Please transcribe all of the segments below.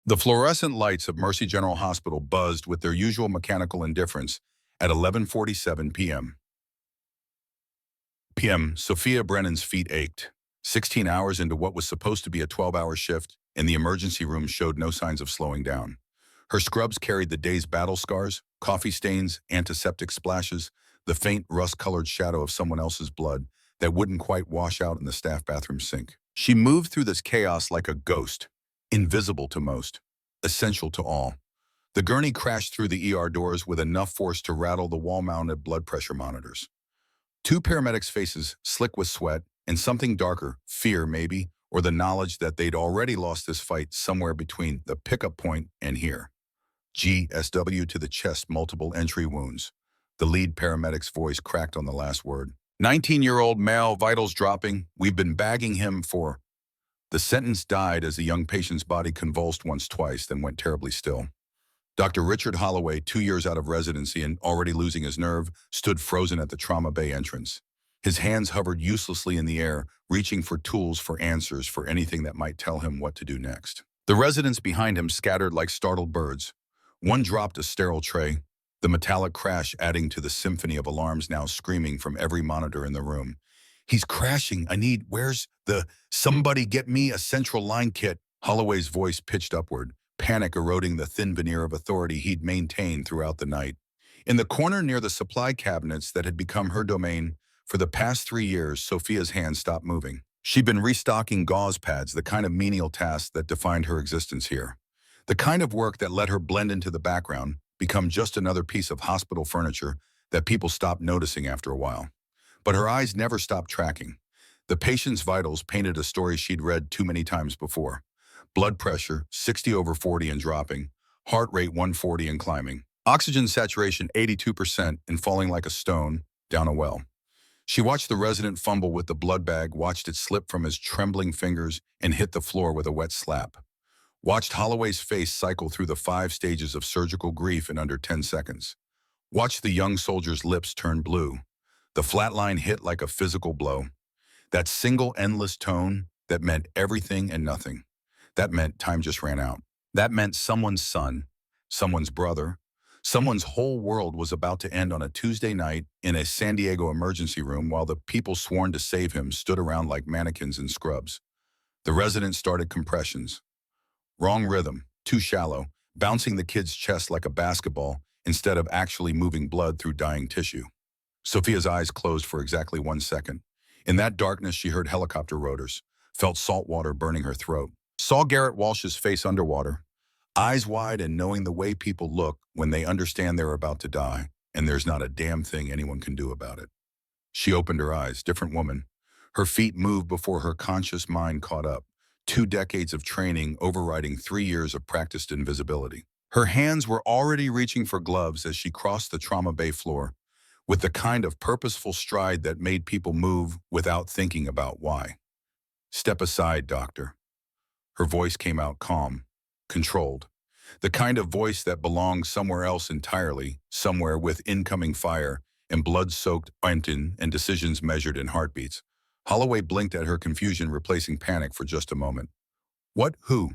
The fluorescent lights of Mercy General Hospital buzzed with their usual mechanical indifference at 11:47 p.m. Sophia Brennan's feet ached. 16 hours into what was supposed to be a 12-hour shift, and the emergency room showed no signs of slowing down. Her scrubs carried the day's battle scars, coffee stains, antiseptic splashes, the faint rust-colored shadow of someone else's blood that wouldn't quite wash out in the staff bathroom sink. She moved through this chaos like a ghost, invisible to most, essential to all. The gurney crashed through the ER doors with enough force to rattle the wall-mounted blood pressure monitors. Two paramedics' faces, slick with sweat, and something darker, fear maybe, or the knowledge that they'd already lost this fight somewhere between the pickup point and here. GSW to the chest, multiple entry wounds. The lead paramedic's voice cracked on the last word. 19-year-old male, vitals dropping. We've been bagging him for... The sentence died as the young patient's body convulsed once, twice, then went terribly still. Dr. Richard Holloway, 2 years out of residency and already losing his nerve, stood frozen at the trauma bay entrance. His hands hovered uselessly in the air, reaching for tools, for answers, for anything that might tell him what to do next. The residents behind him scattered like startled birds. One dropped a sterile tray, the metallic crash adding to the symphony of alarms now screaming from every monitor in the room. He's crashing. Where's the... Somebody get me a central line kit. Holloway's voice pitched upward, panic eroding the thin veneer of authority he'd maintained throughout the night. In the corner near the supply cabinets that had become her domain, for the past 3 years, Sophia's hands stopped moving. She'd been restocking gauze pads, the kind of menial task that defined her existence here. The kind of work that let her blend into the background, become just another piece of hospital furniture that people stopped noticing after a while. But her eyes never stopped tracking. The patient's vitals painted a story she'd read too many times before. Blood pressure, 60/40 and dropping. Heart rate, 140 and climbing. Oxygen saturation, 82% and falling like a stone down a well. She watched the resident fumble with the blood bag, watched it slip from his trembling fingers and hit the floor with a wet slap. Watched Holloway's face cycle through the 5 stages of surgical grief in under 10 seconds. Watched the young soldier's lips turn blue. The flatline hit like a physical blow. That single endless tone that meant everything and nothing. That meant time just ran out. That meant someone's son, someone's brother, someone's whole world was about to end on a Tuesday night in a San Diego emergency room while the people sworn to save him stood around like mannequins in scrubs. The resident started compressions. Wrong rhythm, too shallow, bouncing the kid's chest like a basketball instead of actually moving blood through dying tissue. Sophia's eyes closed for exactly 1 second. In that darkness, she heard helicopter rotors, felt salt water burning her throat, saw Garrett Walsh's face underwater, eyes wide and knowing the way people look when they understand they're about to die, and there's not a damn thing anyone can do about it. She opened her eyes, different woman. Her feet moved before her conscious mind caught up, 2 decades of training overriding 3 years of practiced invisibility. Her hands were already reaching for gloves as she crossed the trauma bay floor, with the kind of purposeful stride that made people move without thinking about why. Step aside, doctor. Her voice came out calm, controlled. The kind of voice that belonged somewhere else entirely, somewhere with incoming fire and blood-soaked ointment and decisions measured in heartbeats. Holloway blinked at her confusion, replacing panic for just a moment. What? Who?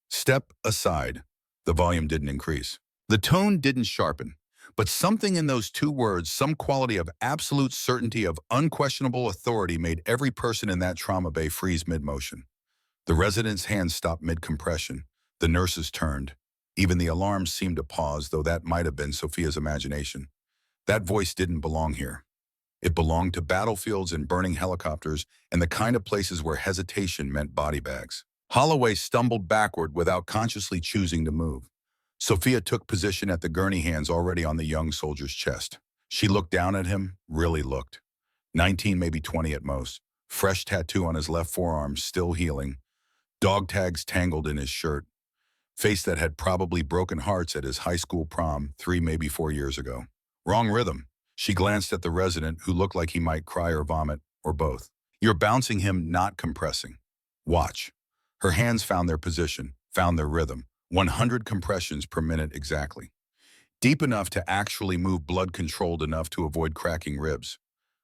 Step aside. The volume didn't increase. The tone didn't sharpen. But something in those 2 words, some quality of absolute certainty, of unquestionable authority, made every person in that trauma bay freeze mid-motion. The resident's hands stopped mid-compression. The nurses turned. Even the alarms seemed to pause, though that might have been Sophia's imagination. That voice didn't belong here. It belonged to battlefields and burning helicopters and the kind of places where hesitation meant body bags. Holloway stumbled backward without consciously choosing to move. Sophia took position at the gurney, hands already on the young soldier's chest. She looked down at him, really looked. 19, maybe 20 at most. Fresh tattoo on his left forearm, still healing. Dog tags tangled in his shirt. Face that had probably broken hearts at his high school prom 3, maybe 4 years ago. Wrong rhythm. She glanced at the resident, who looked like he might cry or vomit, or both. You're bouncing him, not compressing. Watch. Her hands found their position, found their rhythm. 100 compressions per minute exactly. Deep enough to actually move blood, controlled enough to avoid cracking ribs.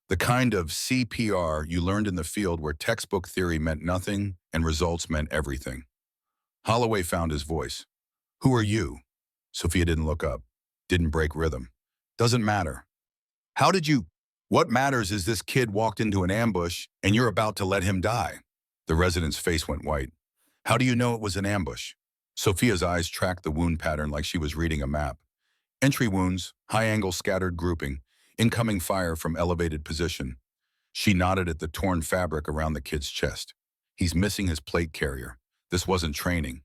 The kind of CPR you learned in the field where textbook theory meant nothing and results meant everything. Holloway found his voice. Who are you? Sophia didn't look up, didn't break rhythm. Doesn't matter. How did you? What matters is this kid walked into an ambush and you're about to let him die. The resident's face went white. How do you know it was an ambush? Sophia's eyes tracked the wound pattern like she was reading a map. Entry wounds, high-angle scattered grouping, incoming fire from elevated position. She nodded at the torn fabric around the kid's chest. He's missing his plate carrier. This wasn't training.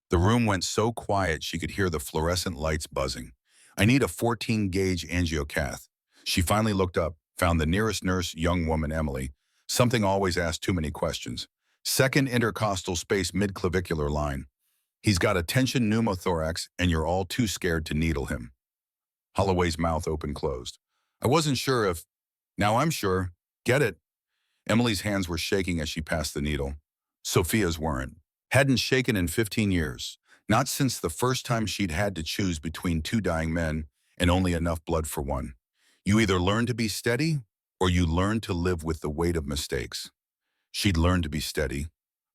The room went so quiet she could hear the fluorescent lights buzzing. I need a 14-gauge angiocath. She finally looked up, found the nearest nurse, young woman Emily. Something always asked too many questions. Second intercostal space mid-clavicular line. He's got a tension pneumothorax and you're all too scared to needle him. Holloway's mouth open-closed. I wasn't sure if... Now I'm sure. Get it? Emily's hands were shaking as she passed the needle. Sophia's weren't. Hadn't shaken in 15 years. Not since the first time she'd had to choose between two dying men and only enough blood for one. You either learn to be steady or you learn to live with the weight of mistakes. She'd learned to be steady.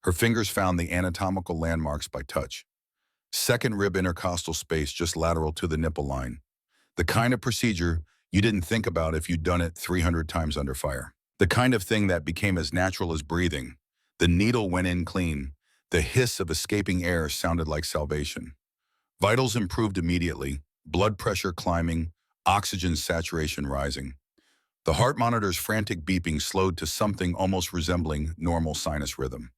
Her fingers found the anatomical landmarks by touch. Second rib intercostal space just lateral to the nipple line. The kind of procedure you didn't think about if you'd done it 300 times under fire. The kind of thing that became as natural as breathing. The needle went in clean. The hiss of escaping air sounded like salvation. Vitals improved immediately, blood pressure climbing, oxygen saturation rising. The heart monitor's frantic beeping slowed to something almost resembling normal sinus rhythm.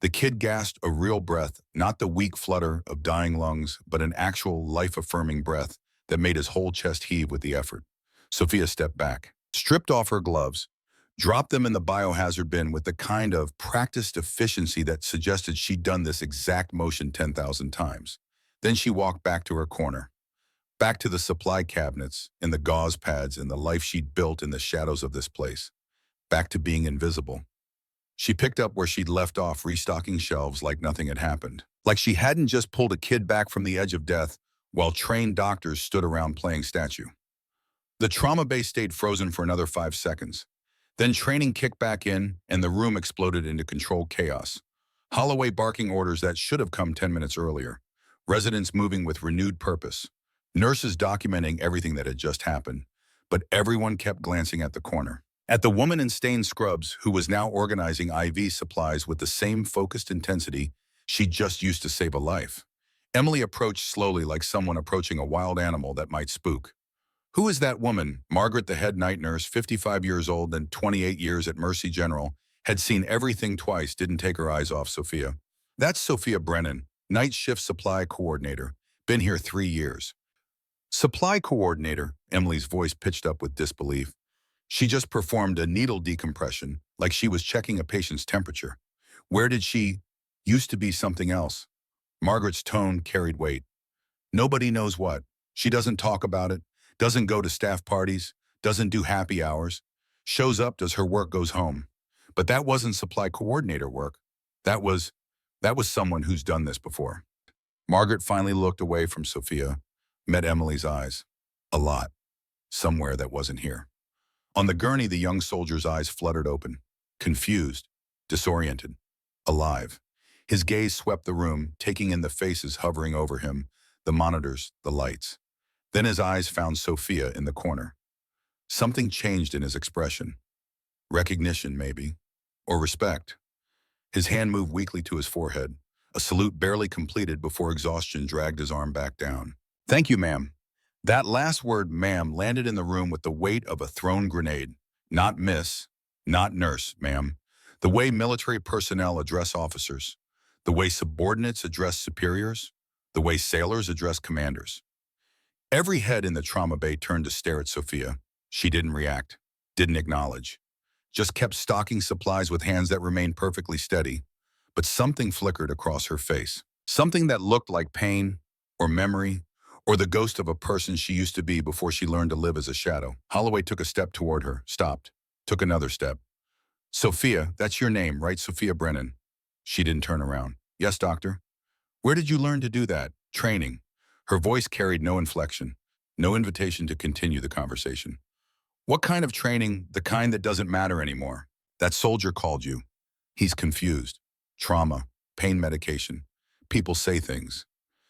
The kid gasped a real breath, not the weak flutter of dying lungs, but an actual life-affirming breath that made his whole chest heave with the effort. Sophia stepped back, stripped off her gloves, dropped them in the biohazard bin with the kind of practiced efficiency that suggested she'd done this exact motion 10,000 times. Then she walked back to her corner, back to the supply cabinets and the gauze pads and the life she'd built in the shadows of this place, back to being invisible. She picked up where she'd left off, restocking shelves like nothing had happened. Like she hadn't just pulled a kid back from the edge of death while trained doctors stood around playing statue. The trauma base stayed frozen for another 5 seconds. Then training kicked back in and the room exploded into controlled chaos. Holloway barking orders that should have come 10 minutes earlier. Residents moving with renewed purpose. Nurses documenting everything that had just happened. But everyone kept glancing at the corner. At the woman in stained scrubs who was now organizing IV supplies with the same focused intensity she'd just used to save a life. Emily approached slowly like someone approaching a wild animal that might spook. Who is that woman? Margaret, the head night nurse, 55 years old and 28 years at Mercy General, had seen everything twice, didn't take her eyes off Sophia. That's Sophia Brennan, night shift supply coordinator. Been here 3 years. Supply coordinator, Emily's voice pitched up with disbelief. She just performed a needle decompression, like she was checking a patient's temperature. Where did she? Used to be something else. Margaret's tone carried weight. Nobody knows what. She doesn't talk about it, doesn't go to staff parties, doesn't do happy hours. Shows up, does her work, goes home. But that wasn't supply coordinator work. That was someone who's done this before. Margaret finally looked away from Sophia, met Emily's eyes. A lot. Somewhere that wasn't here. On the gurney, the young soldier's eyes fluttered open, confused, disoriented, alive. His gaze swept the room, taking in the faces hovering over him, the monitors, the lights. Then his eyes found Sophia in the corner. Something changed in his expression. Recognition, maybe, or respect. His hand moved weakly to his forehead, a salute barely completed before exhaustion dragged his arm back down. Thank you, ma'am. That last word, ma'am, landed in the room with the weight of a thrown grenade. Not miss, not nurse, ma'am. The way military personnel address officers, the way subordinates address superiors, the way sailors address commanders. Every head in the trauma bay turned to stare at Sophia. She didn't react, didn't acknowledge, just kept stocking supplies with hands that remained perfectly steady. But something flickered across her face, something that looked like pain or memory, or the ghost of a person she used to be before she learned to live as a shadow. Holloway took a step toward her, stopped, took another step. Sophia, that's your name, right? Sophia Brennan. She didn't turn around. Yes, doctor. Where did you learn to do that? Training. Her voice carried no inflection, no invitation to continue the conversation. What kind of training? The kind that doesn't matter anymore. That soldier called you. He's confused. Trauma, pain medication, people say things.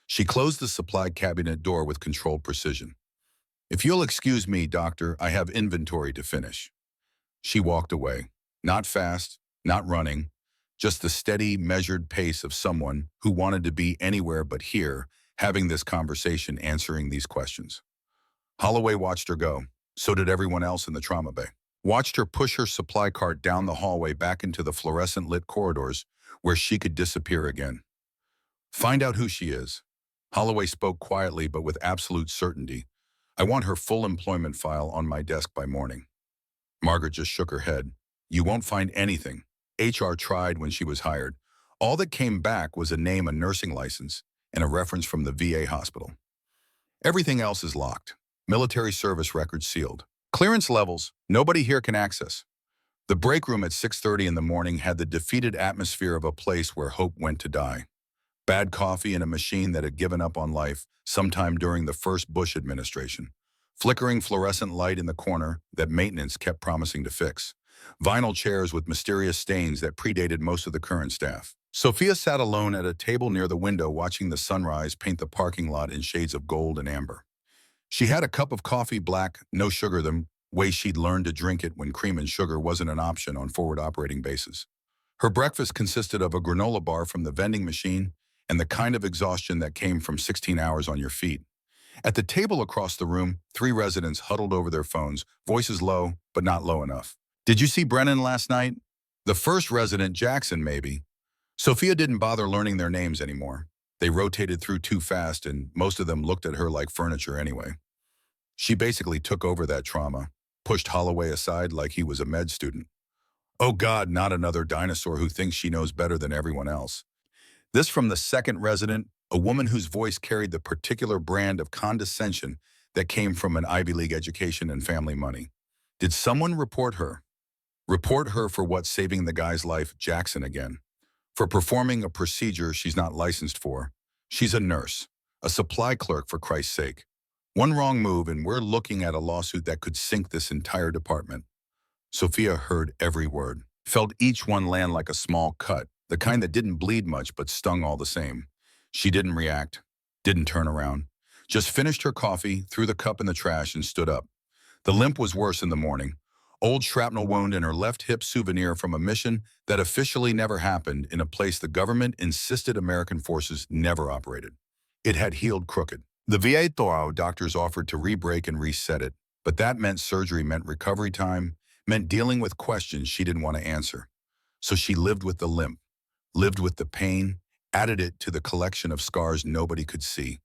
She closed the supply cabinet door with controlled precision. If you'll excuse me, doctor, I have inventory to finish. She walked away. Not fast, not running, just the steady, measured pace of someone who wanted to be anywhere but here, having this conversation, answering these questions. Holloway watched her go. So did everyone else in the trauma bay. Watched her push her supply cart down the hallway back into the fluorescent-lit corridors where she could disappear again. Find out who she is. Holloway spoke quietly but with absolute certainty. I want her full employment file on my desk by morning. Margaret just shook her head. You won't find anything. HR tried when she was hired. All that came back was a name, a nursing license, and a reference from the VA hospital. Everything else is locked. Military service records sealed. Clearance levels, nobody here can access. The break room at 6:30 in the morning had the defeated atmosphere of a place where hope went to die. Bad coffee in a machine that had given up on life sometime during the first Bush administration. Flickering fluorescent light in the corner that maintenance kept promising to fix. Vinyl chairs with mysterious stains that predated most of the current staff. Sophia sat alone at a table near the window watching the sunrise paint the parking lot in shades of gold and amber. She had a cup of coffee, black, no sugar, the way she'd learned to drink it when cream and sugar wasn't an option on forward operating bases. Her breakfast consisted of a granola bar from the vending machine and the kind of exhaustion that came from 16 hours on your feet. At the table across the room, 3 residents huddled over their phones, voices low, but not low enough. Did you see Brennan last night? The first resident, Jackson, maybe. Sophia didn't bother learning their names anymore. They rotated through too fast, and most of them looked at her like furniture anyway. She basically took over that trauma, pushed Holloway aside like he was a med student. Oh God, not another dinosaur who thinks she knows better than everyone else. This from the second resident, a woman whose voice carried the particular brand of condescension that came from an Ivy League education and family money. Did someone report her? Report her for what, saving the guy's life, Jackson again. For performing a procedure she's not licensed for. She's a nurse, a supply clerk for Christ's sake. One wrong move and we're looking at a lawsuit that could sink this entire department. Sophia heard every word, felt each one land like a small cut, the kind that didn't bleed much but stung all the same. She didn't react, didn't turn around, just finished her coffee, threw the cup in the trash and stood up. The limp was worse in the morning. Old shrapnel wound in her left hip, souvenir from a mission that officially never happened in a place the government insisted American forces never operated. It had healed crooked. The VA doctors offered to re-break and reset it, but that meant surgery, meant recovery time, meant dealing with questions she didn't want to answer. So she lived with the limp, lived with the pain, added it to the collection of scars nobody could see.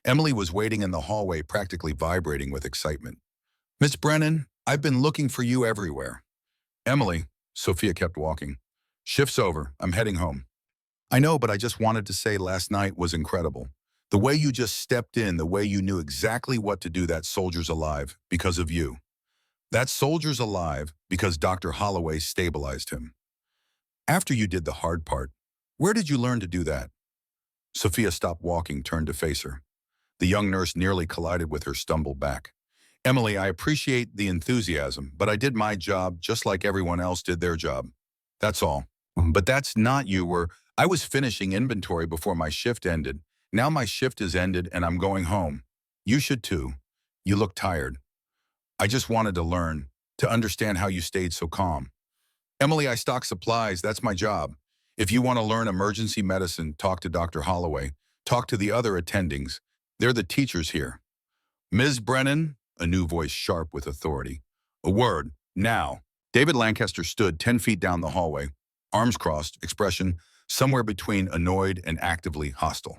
Emily was waiting in the hallway, practically vibrating with excitement. Miss Brennan, I've been looking for you everywhere. Emily, Sophia kept walking. Shift's over. I'm heading home. I know, but I just wanted to say last night was incredible. The way you just stepped in, the way you knew exactly what to do. That soldier's alive because of you. That soldier's alive because Dr. Holloway stabilized him. After you did the hard part, where did you learn to do that? Sophia stopped walking, turned to face her. The young nurse nearly collided with her, stumbled back. Emily, I appreciate the enthusiasm, but I did my job just like everyone else did their job. That's all. But that's not you. I was finishing inventory before my shift ended. Now my shift is ended and I'm going home. You should too. You look tired. I just wanted to learn, to understand how you stayed so calm. Emily, I stock supplies. That's my job. If you want to learn emergency medicine, talk to Dr. Holloway. Talk to the other attendings. They're the teachers here. Ms. Brennan, a new voice sharp with authority. A word, now. David Lancaster stood 10 feet down the hallway, arms crossed, expression somewhere between annoyed and actively hostile.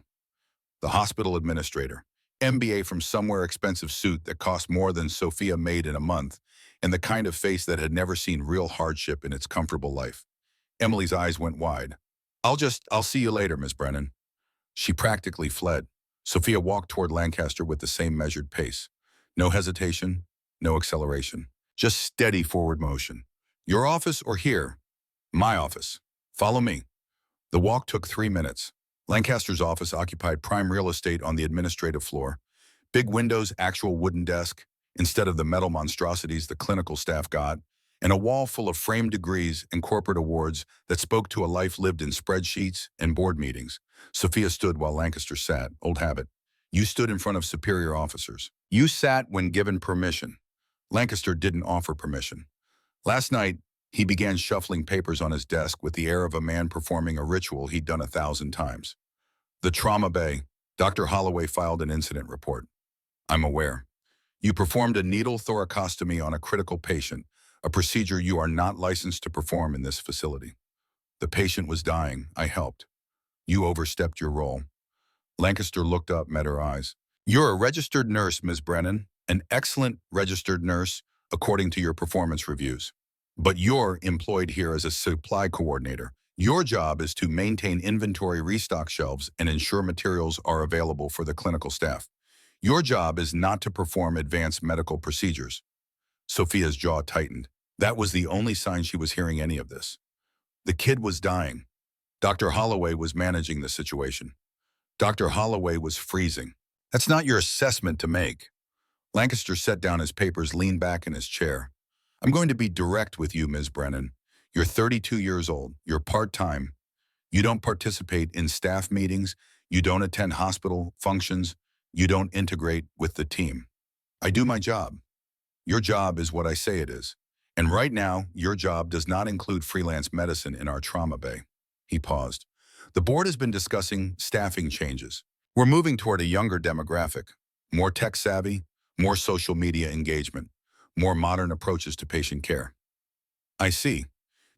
The hospital administrator, MBA from somewhere, expensive suit that cost more than Sophia made in a month, and the kind of face that had never seen real hardship in its comfortable life. Emily's eyes went wide. I'll see you later, Miss Brennan. She practically fled. Sophia walked toward Lancaster with the same measured pace. No hesitation, no acceleration. Just steady forward motion. Your office or here? My office. Follow me. The walk took 3 minutes. Lancaster's office occupied prime real estate on the administrative floor. Big windows, actual wooden desk, instead of the metal monstrosities the clinical staff got, and a wall full of framed degrees and corporate awards that spoke to a life lived in spreadsheets and board meetings. Sophia stood while Lancaster sat, old habit. You stood in front of superior officers. You sat when given permission. Lancaster didn't offer permission. Last night, he began shuffling papers on his desk with the air of a man performing a ritual he'd done 1,000 times. The trauma bay. Dr. Holloway filed an incident report. I'm aware. You performed a needle thoracostomy on a critical patient, a procedure you are not licensed to perform in this facility. The patient was dying. I helped. You overstepped your role. Lancaster looked up, met her eyes. You're a registered nurse, Ms. Brennan, an excellent registered nurse, according to your performance reviews. But you're employed here as a supply coordinator. Your job is to maintain inventory, restock shelves, and ensure materials are available for the clinical staff. Your job is not to perform advanced medical procedures. Sophia's jaw tightened. That was the only sign she was hearing any of this. The kid was dying. Dr. Holloway was managing the situation. Dr. Holloway was freezing. That's not your assessment to make. Lancaster set down his papers, leaned back in his chair. I'm going to be direct with you, Ms. Brennan. You're 32 years old. You're part-time. You don't participate in staff meetings. You don't attend hospital functions. You don't integrate with the team. I do my job. Your job is what I say it is. And right now, your job does not include freelance medicine in our trauma bay. He paused. The board has been discussing staffing changes. We're moving toward a younger demographic, more tech-savvy, more social media engagement, more modern approaches to patient care. I see.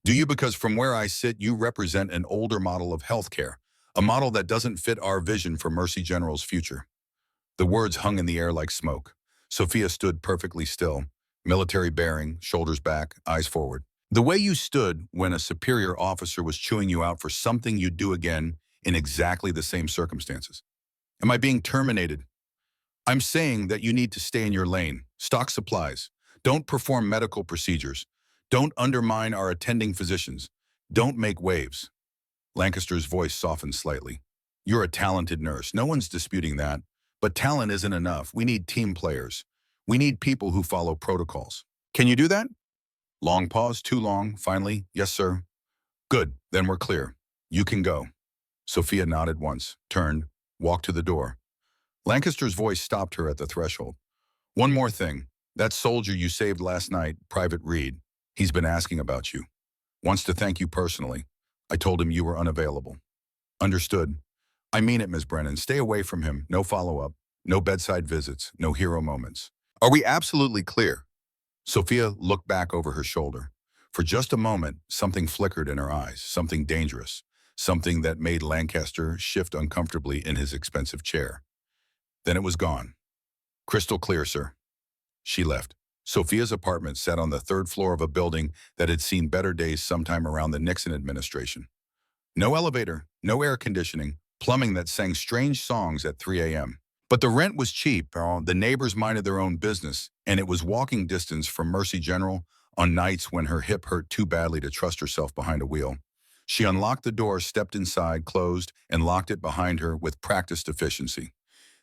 Do you? Because from where I sit, you represent an older model of healthcare, a model that doesn't fit our vision for Mercy General's future. The words hung in the air like smoke. Sophia stood perfectly still, military bearing, shoulders back, eyes forward. The way you stood when a superior officer was chewing you out for something you'd do again in exactly the same circumstances. Am I being terminated? I'm saying that you need to stay in your lane, stock supplies. Don't perform medical procedures. Don't undermine our attending physicians. Don't make waves. Lancaster's voice softened slightly. You're a talented nurse. No one's disputing that. But talent isn't enough. We need team players. We need people who follow protocols. Can you do that? Long pause, too long. Finally, yes, sir. Good, then we're clear. You can go. Sophia nodded once, turned, walked to the door. Lancaster's voice stopped her at the threshold. One more thing. That soldier you saved last night, Private Reed, he's been asking about you. Wants to thank you personally. I told him you were unavailable. Understood. I mean it, Ms. Brennan. Stay away from him. No follow-up. No bedside visits. No hero moments. Are we absolutely clear? Sophia looked back over her shoulder. For just a moment, something flickered in her eyes, something dangerous, something that made Lancaster shift uncomfortably in his expensive chair. Then it was gone. Crystal clear, sir. She left. Sophia's apartment sat on the third floor of a building that had seen better days sometime around the Nixon administration. No elevator, no air conditioning, plumbing that sang strange songs at 3 a.m. But the rent was cheap, the neighbors minded their own business, and it was walking distance from Mercy General on nights when her hip hurt too badly to trust herself behind a wheel. She unlocked the door, stepped inside, closed, and locked it behind her with practiced efficiency.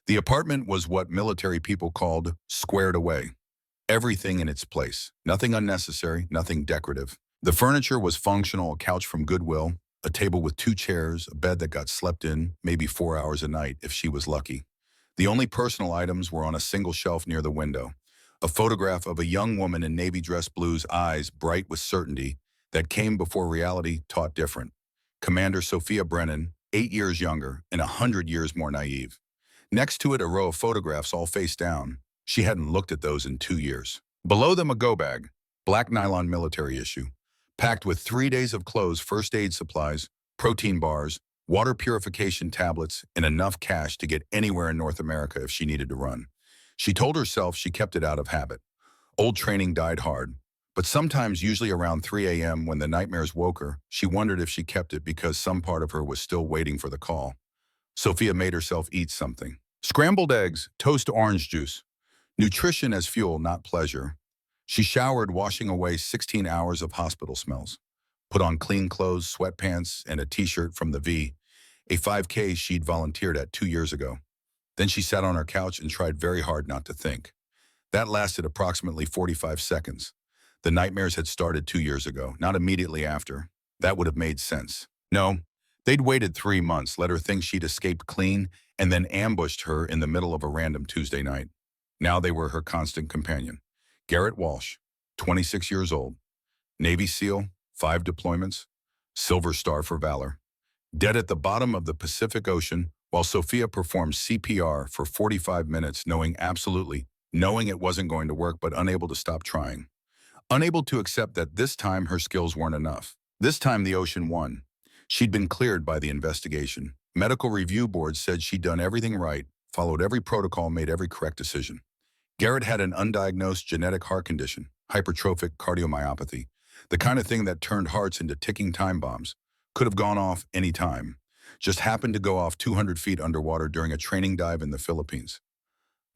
The apartment was what military people called squared away. Everything in its place. Nothing unnecessary, nothing decorative. The furniture was functional, a couch from Goodwill, a table with 2 chairs, a bed that got slept in, maybe 4 hours a night if she was lucky. The only personal items were on a single shelf near the window. A photograph of a young woman in navy dress blues, eyes bright with certainty, that came before reality taught different. Commander Sophia Brennan, 8 years younger and 100 years more naive. Next to it, a row of photographs all face down. She hadn't looked at those in 2 years. Below them, a go bag, black nylon military issue, packed with 3 days of clothes, first aid supplies, protein bars, water purification tablets, and enough cash to get anywhere in North America if she needed to run. She told herself she kept it out of habit. Old training died hard, but sometimes, usually around 3 a.m. when the nightmares woke her, she wondered if she kept it because some part of her was still waiting for the call. Sophia made herself eat something. Scrambled eggs, toast orange juice. Nutrition as fuel, not pleasure. She showered, washing away 16 hours of hospital smells. Put on clean clothes, sweatpants, and a t-shirt from the V, a 5K she'd volunteered at 2 years ago. Then she sat on her couch and tried very hard not to think. That lasted approximately 45 seconds. The nightmares had started 2 years ago, not immediately after. That would have made sense. No, they'd waited 3 months, let her think she'd escaped clean, and then ambushed her in the middle of a random Tuesday night. Now they were her constant companion. Garrett Walsh, 26 years old, Navy SEAL, 5 deployments, Silver Star for Valor. Dead at the bottom of the Pacific Ocean while Sophia performed CPR for 45 minutes, knowing it wasn't going to work, but unable to stop trying. Unable to accept that this time her skills weren't enough. This time the ocean won. She'd been cleared by the investigation. Medical review board said she'd done everything right, followed every protocol, made every correct decision. Garrett had an undiagnosed genetic heart condition, hypertrophic cardiomyopathy, the kind of thing that turned hearts into ticking time bombs. Could have gone off any time. Just happened to go off 200 feet underwater during a training dive in the Philippines.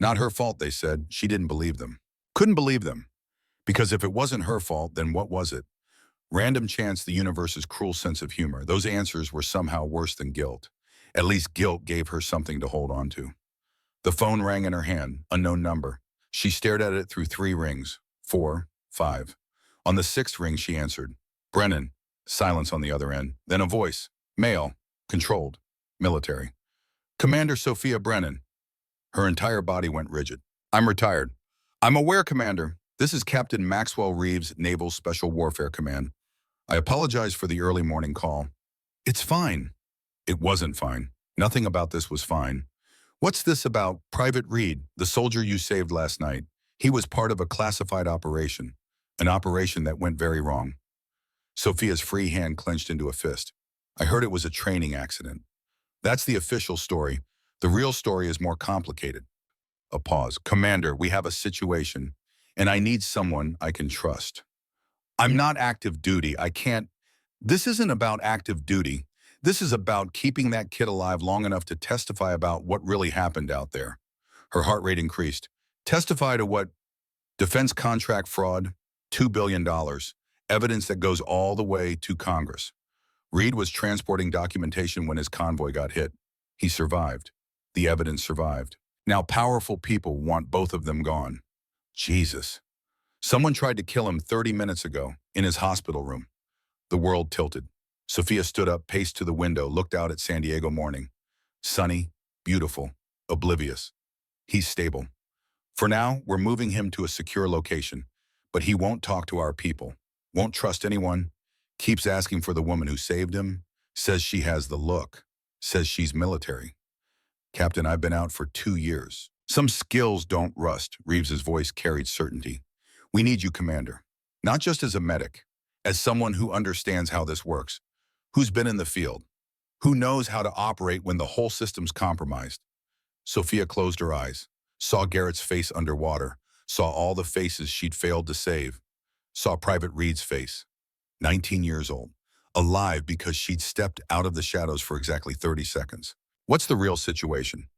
Not her fault, they said. She didn't believe them. Couldn't believe them. Because if it wasn't her fault, then what was it? Random chance, the universe's cruel sense of humor. Those answers were somehow worse than guilt. At least guilt gave her something to hold on to. The phone rang in her hand, unknown number. She stared at it through 3 rings, 4, 5. On the 6th ring, she answered. Brennan. Silence on the other end. Then a voice. Male. Controlled. Military. Commander Sophia Brennan. Her entire body went rigid. I'm retired. I'm aware, Commander. This is Captain Maxwell Reeves, Naval Special Warfare Command. I apologize for the early morning call. It's fine. It wasn't fine. Nothing about this was fine. What's this about Private Reed, the soldier you saved last night? He was part of a classified operation, an operation that went very wrong. Sophia's free hand clenched into a fist. I heard it was a training accident. That's the official story. The real story is more complicated. A pause. Commander, we have a situation, and I need someone I can trust. I'm not active duty. I can't. This isn't about active duty. This is about keeping that kid alive long enough to testify about what really happened out there. Her heart rate increased. Testify to what? Defense contract fraud, $2 billion. Evidence that goes all the way to Congress. Reed was transporting documentation when his convoy got hit. He survived. The evidence survived. Now powerful people want both of them gone. Jesus. Someone tried to kill him 30 minutes ago in his hospital room. The world tilted. Sophia stood up, paced to the window, looked out at San Diego morning. Sunny, beautiful, oblivious. He's stable. For now, we're moving him to a secure location, but he won't talk to our people, won't trust anyone, keeps asking for the woman who saved him, says she has the look, says she's military. Captain, I've been out for 2 years. Some skills don't rust, Reeves's voice carried certainty. We need you, Commander, not just as a medic, as someone who understands how this works, who's been in the field, who knows how to operate when the whole system's compromised. Sophia closed her eyes, saw Garrett's face underwater, saw all the faces she'd failed to save, saw Private Reed's face, 19 years old, alive because she'd stepped out of the shadows for exactly 30 seconds. What's the real situation?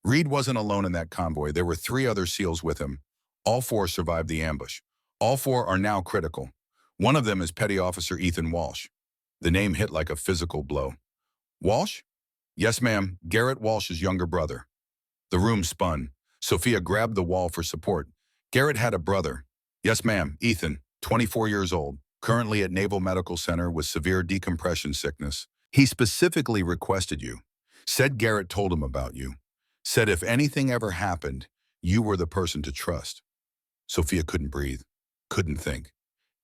Reed wasn't alone in that convoy. There were 3 other SEALs with him. All 4 survived the ambush. All 4 are now critical. One of them is Petty Officer Ethan Walsh. The name hit like a physical blow. Walsh? Yes, ma'am. Garrett Walsh's younger brother. The room spun. Sophia grabbed the wall for support. Garrett had a brother. Yes, ma'am. Ethan, 24 years old, currently at Naval Medical Center with severe decompression sickness. He specifically requested you. Said Garrett told him about you. Said if anything ever happened, you were the person to trust. Sophia couldn't breathe, couldn't think.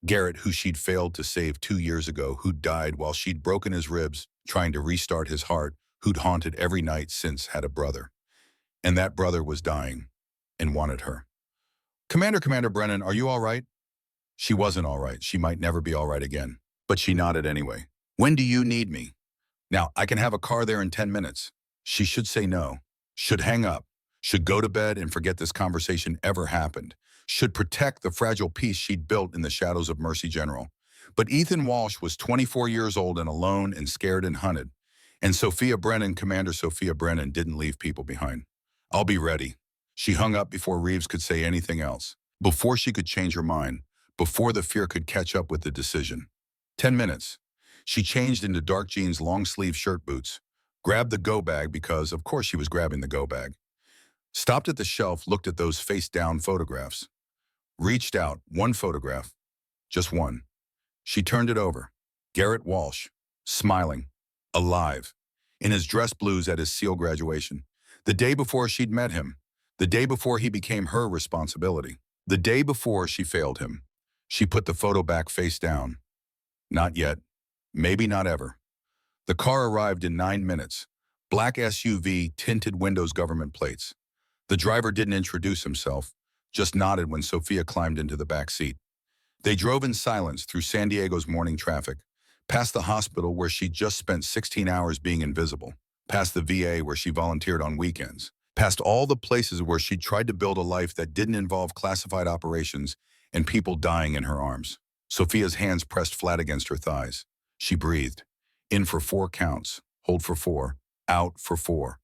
Garrett, who she'd failed to save 2 years ago, who'd died while she'd broken his ribs, trying to restart his heart, who'd haunted every night since, had a brother. And that brother was dying and wanted her. Commander Brennan, are you all right? She wasn't all right. She might never be all right again. But she nodded anyway. When do you need me? Now, I can have a car there in 10 minutes. She should say no. Should hang up. Should go to bed and forget this conversation ever happened. Should protect the fragile peace she'd built in the shadows of Mercy General. But Ethan Walsh was 24 years old and alone and scared and hunted. And Sophia Brennan, Commander Sophia Brennan, didn't leave people behind. I'll be ready. She hung up before Reeves could say anything else. Before she could change her mind. Before the fear could catch up with the decision. 10 minutes. She changed into dark jeans, long-sleeve shirt boots. Grabbed the go bag because, of course, she was grabbing the go bag. Stopped at the shelf, looked at those face-down photographs. Reached out, one photograph. Just one. She turned it over. Garrett Walsh, smiling, alive, in his dress blues at his SEAL graduation. The day before she'd met him. The day before he became her responsibility. The day before she failed him. She put the photo back face down. Not yet. Maybe not ever. The car arrived in 9 minutes. Black SUV, tinted windows, government plates. The driver didn't introduce himself, just nodded when Sophia climbed into the back seat. They drove in silence through San Diego's morning traffic, past the hospital where she'd just spent 16 hours being invisible, past the VA where she volunteered on weekends, past all the places where she'd tried to build a life that didn't involve classified operations and people dying in her arms. Sophia's hands pressed flat against her thighs. She breathed. In for 4 counts, hold for 4, out for 4.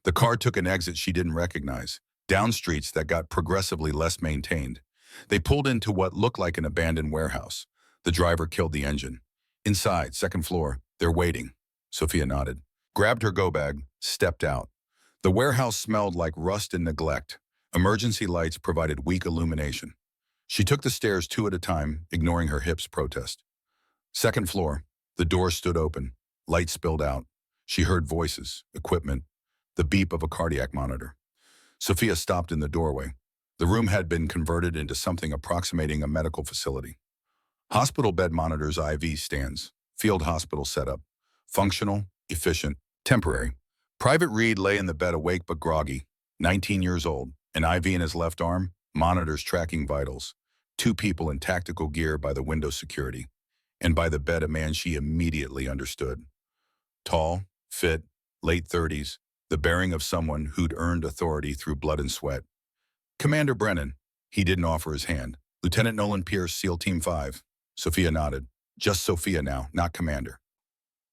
The car took an exit she didn't recognize, down streets that got progressively less maintained. They pulled into what looked like an abandoned warehouse. The driver killed the engine. Inside, 2nd floor, they're waiting. Sophia nodded, grabbed her go-bag, stepped out. The warehouse smelled like rust and neglect. Emergency lights provided weak illumination. She took the stairs 2 at a time, ignoring her hips' protest. 2nd floor, the door stood open. Light spilled out. She heard voices, equipment, the beep of a cardiac monitor. Sophia stopped in the doorway. The room had been converted into something approximating a medical facility. Hospital bed monitors, IV stands, field hospital setup. Functional, efficient, temporary. Private Reed lay in the bed awake but groggy, 19 years old, an IV in his left arm, monitors tracking vitals. 2 people in tactical gear by the window security. And by the bed, a man she immediately understood. Tall, fit, late 30s, the bearing of someone who'd earned authority through blood and sweat. Commander Brennan. He didn't offer his hand. Lieutenant Nolan Pierce, SEAL Team 5. Sophia nodded. Just Sophia now, not Commander.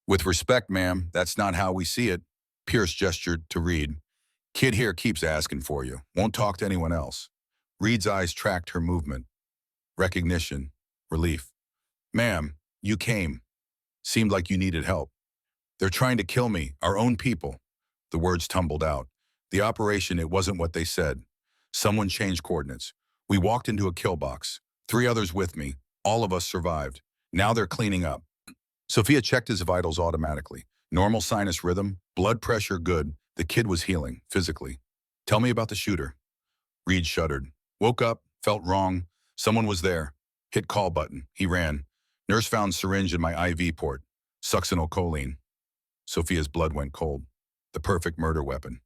With respect, ma'am, that's not how we see it. Pierce gestured to Reed. Kid here keeps asking for you. Won't talk to anyone else. Reed's eyes tracked her movement. Recognition. Relief. Ma'am, you came. Seemed like you needed help. They're trying to kill me, our own people. The words tumbled out. The operation, it wasn't what they said. Someone changed coordinates. We walked into a kill box. 3 others with me. All of us survived. Now they're cleaning up. Sophia checked his vitals automatically. Normal sinus rhythm, blood pressure good. The kid was healing, physically. Tell me about the shooter. Reed shuddered. Woke up, felt wrong. Someone was there. Hit call button. He ran. Nurse found syringe in my IV port. Succinylcholine. Sophia's blood went cold. The perfect murder weapon.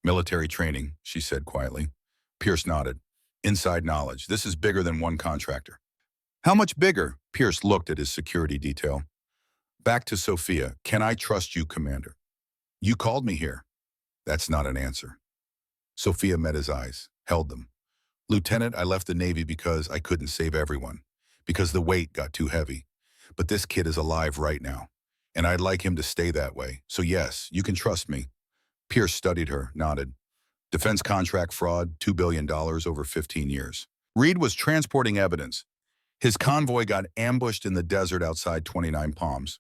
Military training, she said quietly. Pierce nodded. Inside knowledge. This is bigger than one contractor. How much bigger? Pierce looked at his security detail. Back to Sophia. Can I trust you, Commander? You called me here. That's not an answer. Sophia met his eyes, held them. Lieutenant, I left the Navy because I couldn't save everyone, because the weight got too heavy. But this kid is alive right now, and I'd like him to stay that way. So yes, you can trust me. Pierce studied her, nodded. Defense contract fraud, $2 billion over 15 years. Reed was transporting evidence. His convoy got ambushed in the desert outside 29 Palms.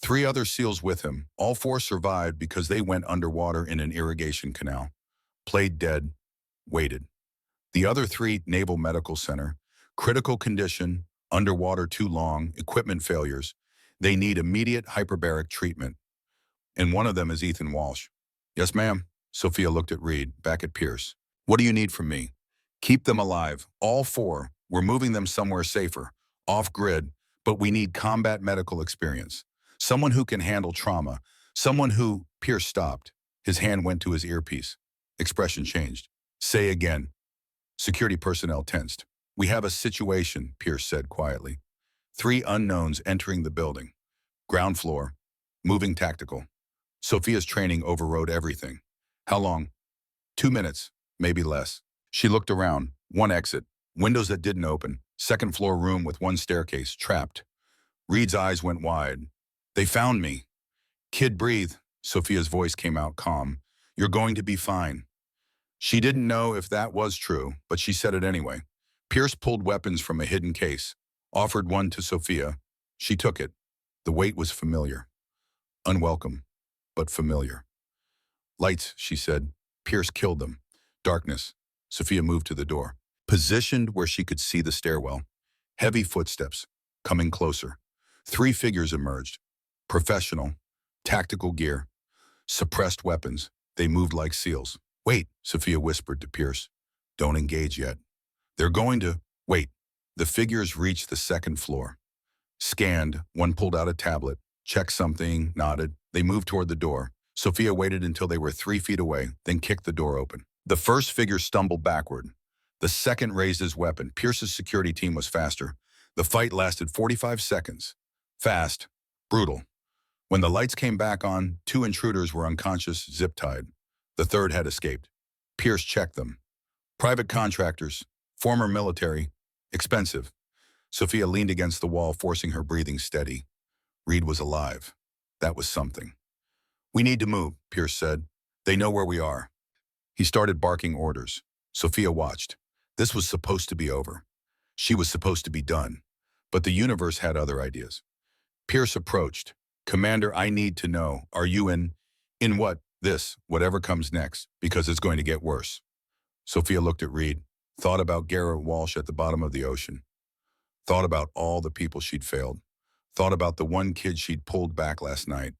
3 other SEALs with him. All 4 survived because they went underwater in an irrigation canal. Played dead, waited. The other 3, Naval Medical Center. Critical condition, underwater too long, equipment failures. They need immediate hyperbaric treatment. And one of them is Ethan Walsh. Yes, ma'am. Sophia looked at Reed, back at Pierce. What do you need from me? Keep them alive. All 4. We're moving them somewhere safer, off-grid, but we need combat medical experience. Someone who can handle trauma. Someone who... Pierce stopped. His hand went to his earpiece. Expression changed. Say again. Security personnel tensed. We have a situation, Pierce said quietly. 3 unknowns entering the building. Ground floor. Moving tactical. Sophia's training overrode everything. How long? 2 minutes, maybe less. She looked around. 1 exit. Windows that didn't open. 2nd floor room with 1 staircase, trapped. Reed's eyes went wide. They found me. Kid, breathe. Sophia's voice came out calm. You're going to be fine. She didn't know if that was true, but she said it anyway. Pierce pulled weapons from a hidden case, offered one to Sophia. She took it. The weight was familiar. Unwelcome, but familiar. Lights, she said. Pierce killed them. Darkness. Sophia moved to the door. Positioned where she could see the stairwell. Heavy footsteps, coming closer. 3 figures emerged. Professional, tactical gear, suppressed weapons. They moved like seals. Wait, Sophia whispered to Pierce. Don't engage yet. They're going to... Wait. The figures reached the second floor. Scanned, one pulled out a tablet, checked something, nodded. They moved toward the door. Sophia waited until they were 3 feet away, then kicked the door open. The first figure stumbled backward. The second raised his weapon. Pierce's security team was faster. The fight lasted 45 seconds. Fast, brutal. When the lights came back on, 2 intruders were unconscious, zip-tied. The third had escaped. Pierce checked them. Private contractors, former military, expensive. Sophia leaned against the wall, forcing her breathing steady. Reed was alive. That was something. We need to move, Pierce said. They know where we are. He started barking orders. Sophia watched. This was supposed to be over. She was supposed to be done. But the universe had other ideas. Pierce approached. Commander, I need to know, are you in what? This, whatever comes next, because it's going to get worse. Sophia looked at Reed, thought about Garrett Walsh at the bottom of the ocean, thought about all the people she'd failed, thought about the one kid she'd pulled back last night.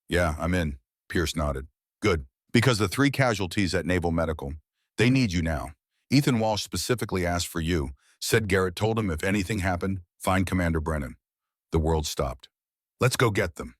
Yeah, I'm in, Pierce nodded. Good, because the 3 casualties at Naval Medical, they need you now. Ethan Walsh specifically asked for you, said Garrett told him if anything happened, find Commander Brennan. The world stopped. Let's go get them.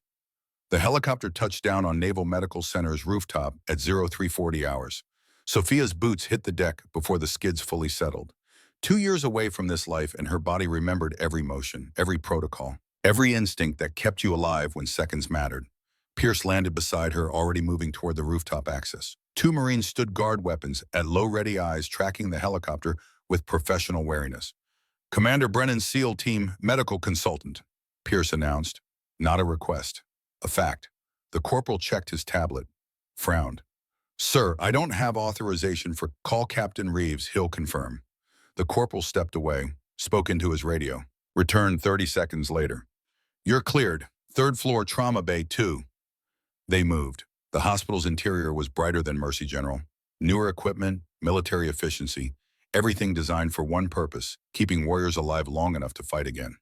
The helicopter touched down on Naval Medical Center's rooftop at 0340 hours. Sophia's boots hit the deck before the skids fully settled. 2 years away from this life, and her body remembered every motion, every protocol, every instinct that kept you alive when seconds mattered. Pierce landed beside her, already moving toward the rooftop access. 2 Marines stood guard, weapons at low ready eyes, tracking the helicopter with professional wariness. Commander Brennan, SEAL Team Medical Consultant, Pierce announced. Not a request. A fact. The corporal checked his tablet, frowned. Sir, I don't have authorization for call Captain Reeves, he'll confirm. The corporal stepped away, spoke into his radio. Returned 30 seconds later. You're cleared. 3rd floor, Trauma Bay 2. They moved. The hospital's interior was brighter than Mercy General. Newer equipment, military efficiency, everything designed for one purpose, keeping warriors alive long enough to fight again.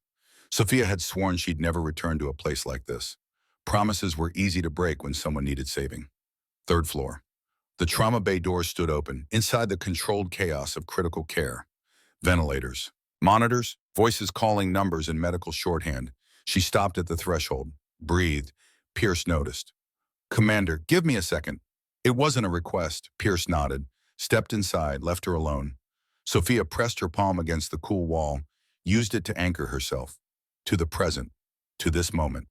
Sophia had sworn she'd never return to a place like this. Promises were easy to break when someone needed saving. 3rd floor. The trauma bay doors stood open, inside the controlled chaos of critical care. Ventilators, monitors, voices calling numbers in medical shorthand. She stopped at the threshold, breathed. Pierce noticed. Commander, give me a second. It wasn't a request. Pierce nodded, stepped inside, left her alone. Sophia pressed her palm against the cool wall, used it to anchor herself. To the present, to this moment,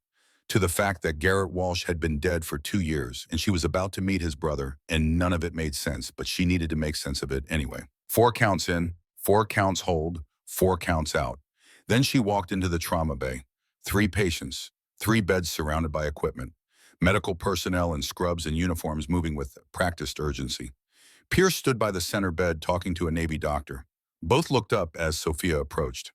to the fact that Garrett Walsh had been dead for 2 years, and she was about to meet his brother, and none of it made sense, but she needed to make sense of it anyway. 4 counts in, 4 counts hold, 4 counts out. Then she walked into the trauma bay. 3 patients, 3 beds surrounded by equipment, medical personnel in scrubs and uniforms moving with practiced urgency. Pierce stood by the center bed talking to a Navy doctor. Both looked up as Sophia approached.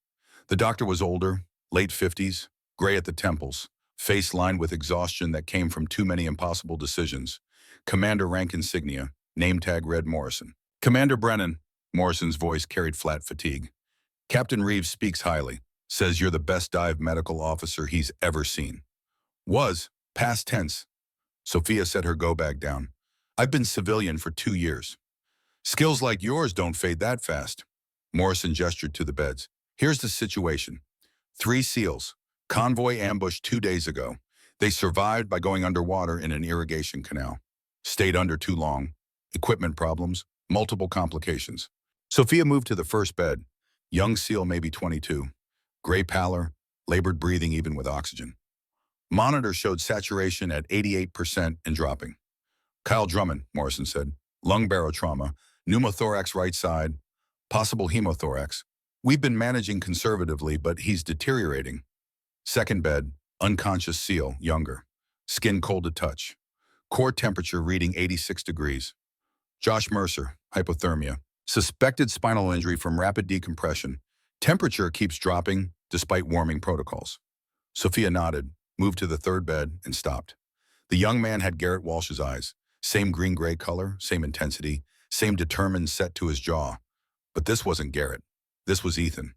The doctor was older, late 50s, gray at the temples, face lined with exhaustion that came from too many impossible decisions. Commander rank insignia, name tag read Morrison. Commander Brennan, Morrison's voice carried flat fatigue. Captain Reeves speaks highly, says you're the best dive medical officer he's ever seen. Was, past tense. Sophia set her go bag down. I've been civilian for 2 years. Skills like yours don't fade that fast. Morrison gestured to the beds. Here's the situation. 3 SEALs. Convoy ambushed 2 days ago. They survived by going underwater in an irrigation canal. Stayed under too long. Equipment problems. Multiple complications. Sophia moved to the first bed. Young SEAL, maybe 22. Gray pallor, labored breathing even with oxygen. Monitor showed saturation at 88% and dropping. Kyle Drummond, Morrison said. Lung barotrauma, pneumothorax right side, possible hemothorax. We've been managing conservatively, but he's deteriorating. Second bed, unconscious SEAL, younger. Skin cold to touch. Core temperature reading 86 degrees. Josh Mercer, hypothermia. Suspected spinal injury from rapid decompression. Temperature keeps dropping despite warming protocols. Sophia nodded, moved to the third bed, and stopped. The young man had Garrett Walsh's eyes. Same green-gray color, same intensity, same determined set to his jaw. But this wasn't Garrett. This was Ethan.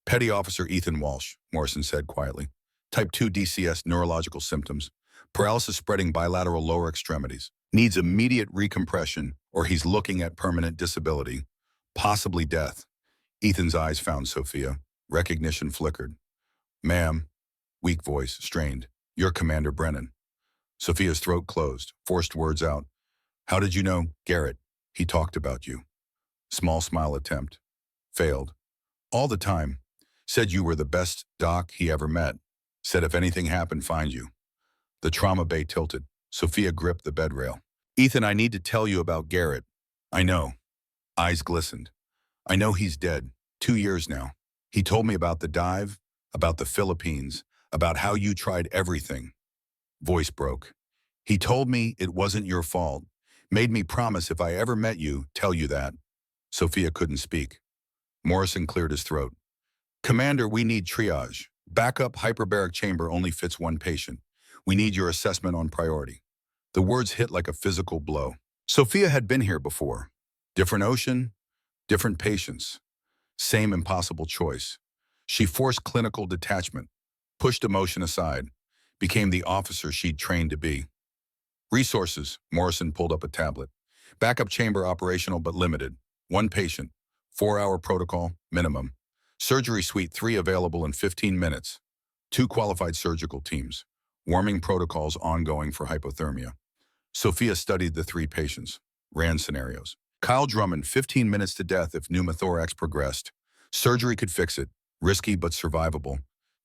Petty Officer Ethan Walsh, Morrison said quietly. Type 2 DCS neurological symptoms. Paralysis spreading bilateral lower extremities. Needs immediate recompression or he's looking at permanent disability. Possibly death. Ethan's eyes found Sophia. Recognition flickered. Ma'am. Weak voice, strained. You're Commander Brennan. Sophia's throat closed, forced words out. How did you know, Garrett? He talked about you. Small smile attempt. Failed. All the time. Said you were the best doc he ever met. Said if anything happened, find you. The trauma bay tilted. Sophia gripped the bed rail. Ethan, I need to tell you about Garrett. I know. Eyes glistened. I know he's dead. 2 years now. He told me about the dive, about the Philippines, about how you tried everything. Voice broke. He told me it wasn't your fault. Made me promise if I ever met you, tell you that. Sophia couldn't speak. Morrison cleared his throat. Commander, we need triage. Backup hyperbaric chamber only fits 1 patient. We need your assessment on priority. The words hit like a physical blow. Sophia had been here before. Different ocean, different patients. Same impossible choice. She forced clinical detachment, pushed emotion aside, became the officer she'd trained to be. Resources, Morrison pulled up a tablet. Backup chamber operational but limited. 1 patient. 4-hour protocol, minimum. Surgery suite 3 available in 15 minutes. 2 qualified surgical teams. Warming protocols ongoing for hypothermia. Sophia studied the 3 patients. Ran scenarios. Kyle Drummond, 15 minutes to death if pneumothorax progressed. Surgery could fix it. Risky but survivable.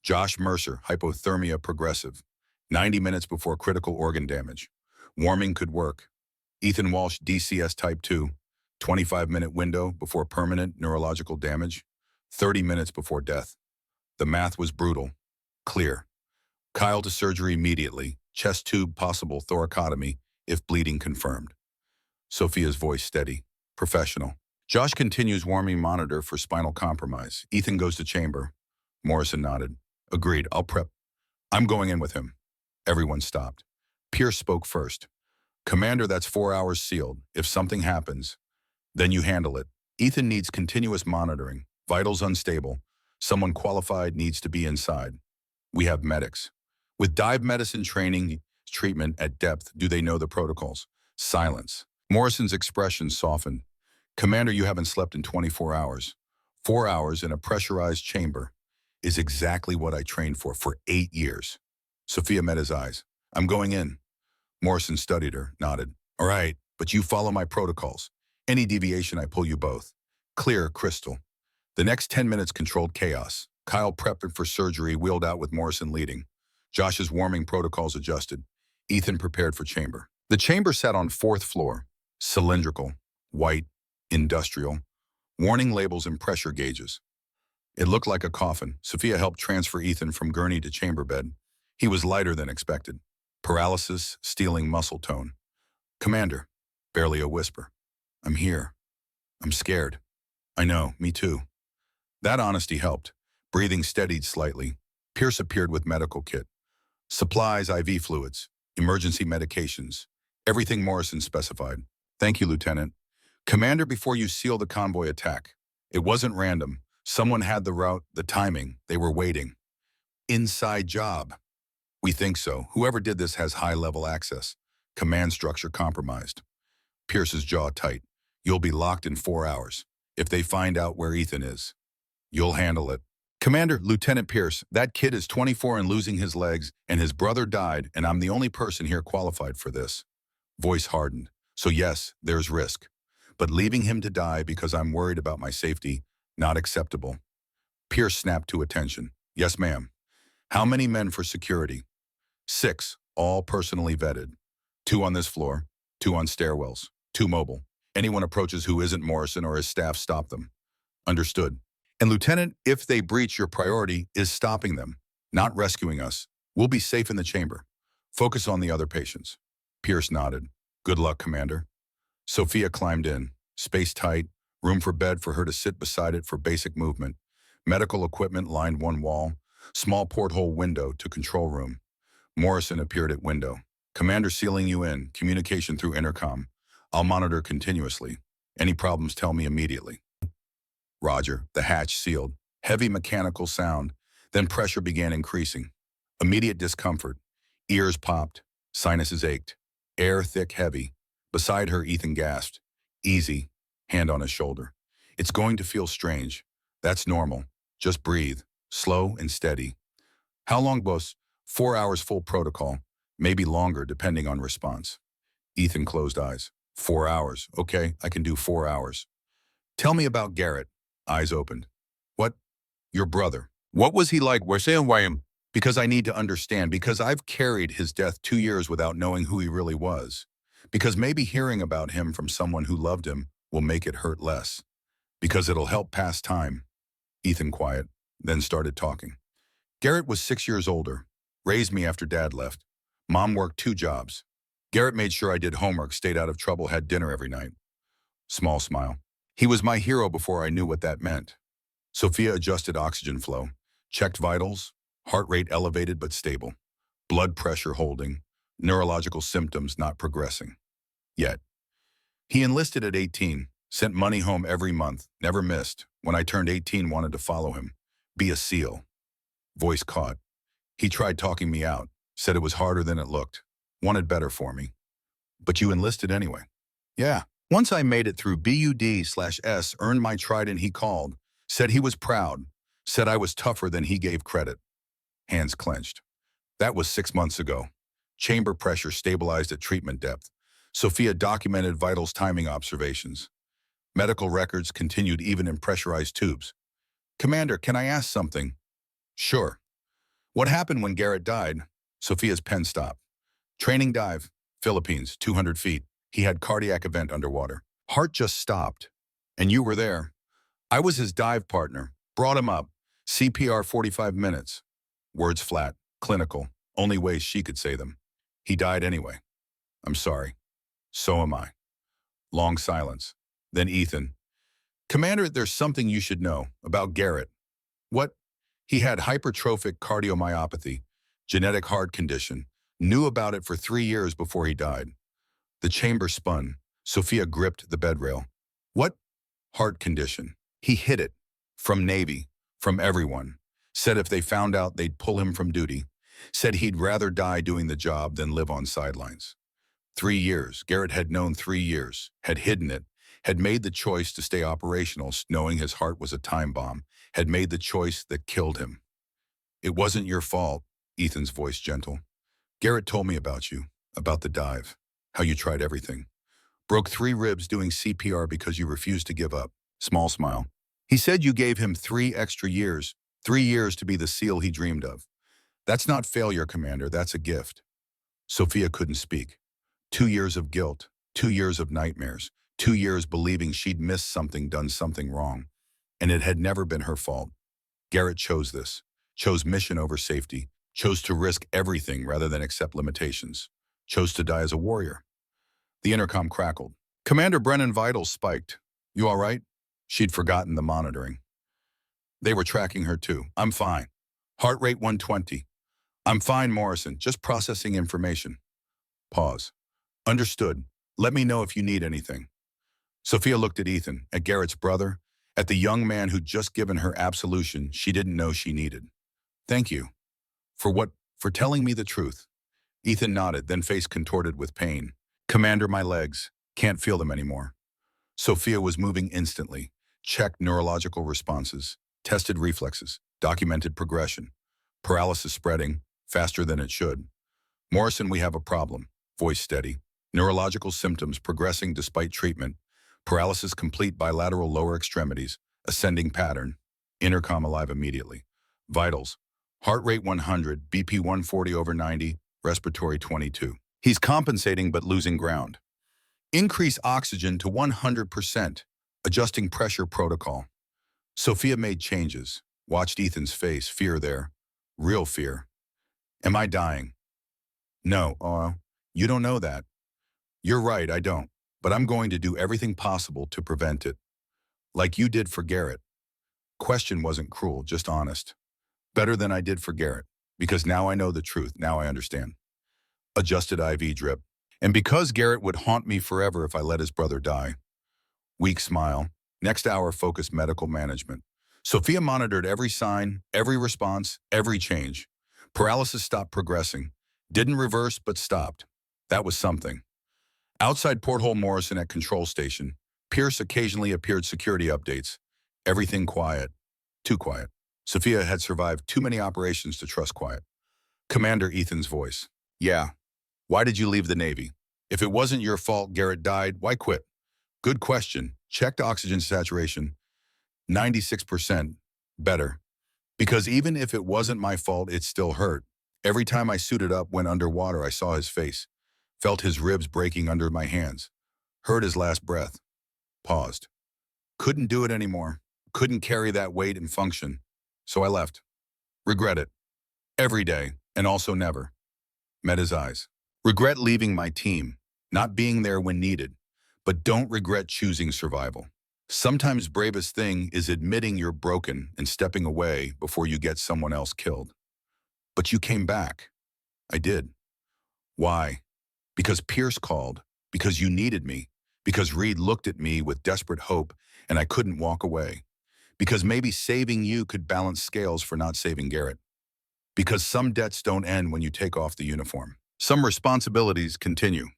Josh Mercer, hypothermia progressive. 90 minutes before critical organ damage. Warming could work. Ethan Walsh, DCS type 2. 25-minute window before permanent neurological damage. 30 minutes before death. The math was brutal. Clear. Kyle to surgery immediately. Chest tube possible thoracotomy if bleeding confirmed. Sophia's voice steady. Professional. Josh continues warming monitor for spinal compromise. Ethan goes to chamber. Morrison nodded. Agreed, I'll prep. I'm going in with him. Everyone stopped. Pierce spoke first. Commander, that's 4 hours sealed. If something happens, then you handle it. Ethan needs continuous monitoring. Vitals unstable. Someone qualified needs to be inside. We have medics. With dive medicine training, treatment at depth, do they know the protocols? Silence. Morrison's expression softened. Commander, you haven't slept in 24 hours. 4 hours in a pressurized chamber is exactly what I trained for 8 years. Sophia met his eyes. I'm going in. Morrison studied her, nodded. All right, but you follow my protocols. Any deviation, I pull you both. Clear, crystal. The next 10 minutes controlled chaos. Kyle prepped for surgery, wheeled out with Morrison leading. Josh's warming protocols adjusted. Ethan prepared for chamber. The chamber sat on 4th floor. Cylindrical, white, industrial. Warning labels and pressure gauges. It looked like a coffin. Sophia helped transfer Ethan from gurney to chamber bed. He was lighter than expected. Paralysis, stealing muscle tone. Commander, barely a whisper. I'm here. I'm scared. I know, me too. That honesty helped. Breathing steadied slightly. Pierce appeared with medical kit. Supplies, IV fluids, emergency medications. Everything Morrison specified. Thank you, Lieutenant. Commander, before you seal the convoy attack. It wasn't random. Someone had the route, the timing. They were waiting. Inside job. We think so. Whoever did this has high-level access. Command structure compromised. Pierce's jaw tight. You'll be locked in 4 hours. If they find out where Ethan is, you'll handle it. Commander, Lieutenant Pierce, that kid is 24 and losing his legs, and his brother died, and I'm the only person here qualified for this. Voice hardened. So yes, there's risk. But leaving him to die because I'm worried about my safety, not acceptable. Pierce snapped to attention. Yes, ma'am. How many men for security? 6, all personally vetted. 2 on this floor, 2 on stairwells, 2 mobile. Anyone approaches who isn't Morrison or his staff, stop them. Understood. And Lieutenant, if they breach, your priority is stopping them, not rescuing us. We'll be safe in the chamber. Focus on the other patients. Pierce nodded. Good luck, Commander. Sophia climbed in. Space tight, room for bed for her to sit beside it for basic movement. Medical equipment lined one wall. Small porthole window to control room. Morrison appeared at window. Commander sealing you in. Communication through intercom. I'll monitor continuously. Any problems, tell me immediately. Roger, the hatch sealed. Heavy mechanical sound, then pressure began increasing. Immediate discomfort. Ears popped, sinuses ached. Air thick, heavy. Beside her, Ethan gasped. Easy, hand on his shoulder. It's going to feel strange. That's normal. Just breathe, slow and steady. How long, boss? 4 hours full protocol, maybe longer depending on response. Ethan closed eyes. 4 hours, okay, I can do 4 hours. Tell me about Garrett. Eyes opened. What? Your brother. What was he like? We're saying why him? Because I need to understand, because I've carried his death 2 years without knowing who he really was. Because maybe hearing about him from someone who loved him will make it hurt less. Because it'll help pass time. Ethan quiet, then started talking. Garrett was 6 years older, raised me after Dad left. Mom worked 2 jobs. Garrett made sure I did homework, stayed out of trouble, had dinner every night. Small smile. He was my hero before I knew what that meant. Sophia adjusted oxygen flow, checked vitals, heart rate elevated but stable, blood pressure holding, neurological symptoms not progressing. Yet, he enlisted at 18, sent money home every month, never missed. When I turned 18, wanted to follow him, be a SEAL. Voice caught. He tried talking me out, said it was harder than it looked, wanted better for me. But you enlisted anyway. Yeah. Once I made it through BUD/S, earned my trident, he called, said he was proud, said I was tougher than he gave credit. Hands clenched. That was 6 months ago. Chamber pressure stabilized at treatment depth. Sophia documented vitals timing observations. Medical records continued even in pressurized tubes. Commander, can I ask something? Sure. What happened when Garrett died? Sophia's pen stopped. Training dive, Philippines, 200 feet. He had cardiac event underwater. Heart just stopped. And you were there. I was his dive partner. Brought him up. CPR 45 minutes. Words flat, clinical, only way she could say them. He died anyway. I'm sorry. So am I. Long silence. Then Ethan. Commander, there's something you should know about Garrett. What? He had hypertrophic cardiomyopathy, genetic heart condition. Knew about it for 3 years before he died. The chamber spun. Sophia gripped the bed rail. What? Heart condition. He hid it. From Navy. From everyone. Said if they found out, they'd pull him from duty. Said he'd rather die doing the job than live on sidelines. 3 years. Garrett had known 3 years. Had hidden it. Had made the choice to stay operational, knowing his heart was a time bomb. Had made the choice that killed him. It wasn't your fault. Ethan's voice gentle. Garrett told me about you. About the dive. How you tried everything. Broke 3 ribs doing CPR because you refused to give up. Small smile. He said you gave him 3 extra years. 3 years to be the SEAL he dreamed of. That's not failure, Commander. That's a gift. Sophia couldn't speak. 2 years of guilt. 2 years of nightmares. 2 years believing she'd missed something, done something wrong. And it had never been her fault. Garrett chose this. Chose mission over safety. Chose to risk everything rather than accept limitations. Chose to die as a warrior. The intercom crackled. Commander Brennan vitals spiked. You all right? She'd forgotten the monitoring. They were tracking her too. I'm fine. Heart rate 120. I'm fine, Morrison. Just processing information. Pause. Understood. Let me know if you need anything. Sophia looked at Ethan, at Garrett's brother, at the young man who'd just given her absolution she didn't know she needed. Thank you. For what? For telling me the truth. Ethan nodded, then face contorted with pain. Commander, my legs. Can't feel them anymore. Sophia was moving instantly. Checked neurological responses. Tested reflexes. Documented progression. Paralysis spreading. Faster than it should. Morrison, we have a problem. Voice steady. Neurological symptoms progressing despite treatment. Paralysis complete bilateral lower extremities. Ascending pattern. Intercom alive immediately. Vitals. Heart rate 100, BP 140/90, respiratory 22. He's compensating but losing ground. Increase oxygen to 100%. Adjusting pressure protocol. Sophia made changes. Watched Ethan's face. Fear there. Real fear. Am I dying? No, you don't know that. You're right, I don't. But I'm going to do everything possible to prevent it. Like you did for Garrett. Question wasn't cruel, just honest. Better than I did for Garrett. Because now I know the truth, now I understand. Adjusted IV drip. And because Garrett would haunt me forever if I let his brother die. Weak smile. Next hour, focused medical management. Sophia monitored every sign, every response, every change. Paralysis stopped progressing. Didn't reverse, but stopped. That was something. Outside Porthole Morrison at control station, Pierce occasionally appeared security updates. Everything quiet. Too quiet. Sophia had survived too many operations to trust quiet. Commander Ethan's voice. Yeah. Why did you leave the Navy? If it wasn't your fault Garrett died, why quit? Good question. Checked oxygen saturation. 96%. Better. Because even if it wasn't my fault, it still hurt. Every time I suited up, went underwater, I saw his face. Felt his ribs breaking under my hands. Heard his last breath. Paused. Couldn't do it anymore. Couldn't carry that weight and function. So I left. Regret it. Every day, and also never. Met his eyes. Regret leaving my team, not being there when needed, but don't regret choosing survival. Sometimes bravest thing is admitting you're broken and stepping away before you get someone else killed. But you came back. I did. Why? Because Pierce called, because you needed me, because Reed looked at me with desperate hope and I couldn't walk away, because maybe saving you could balance scales for not saving Garrett, because some debts don't end when you take off the uniform. Some responsibilities continue.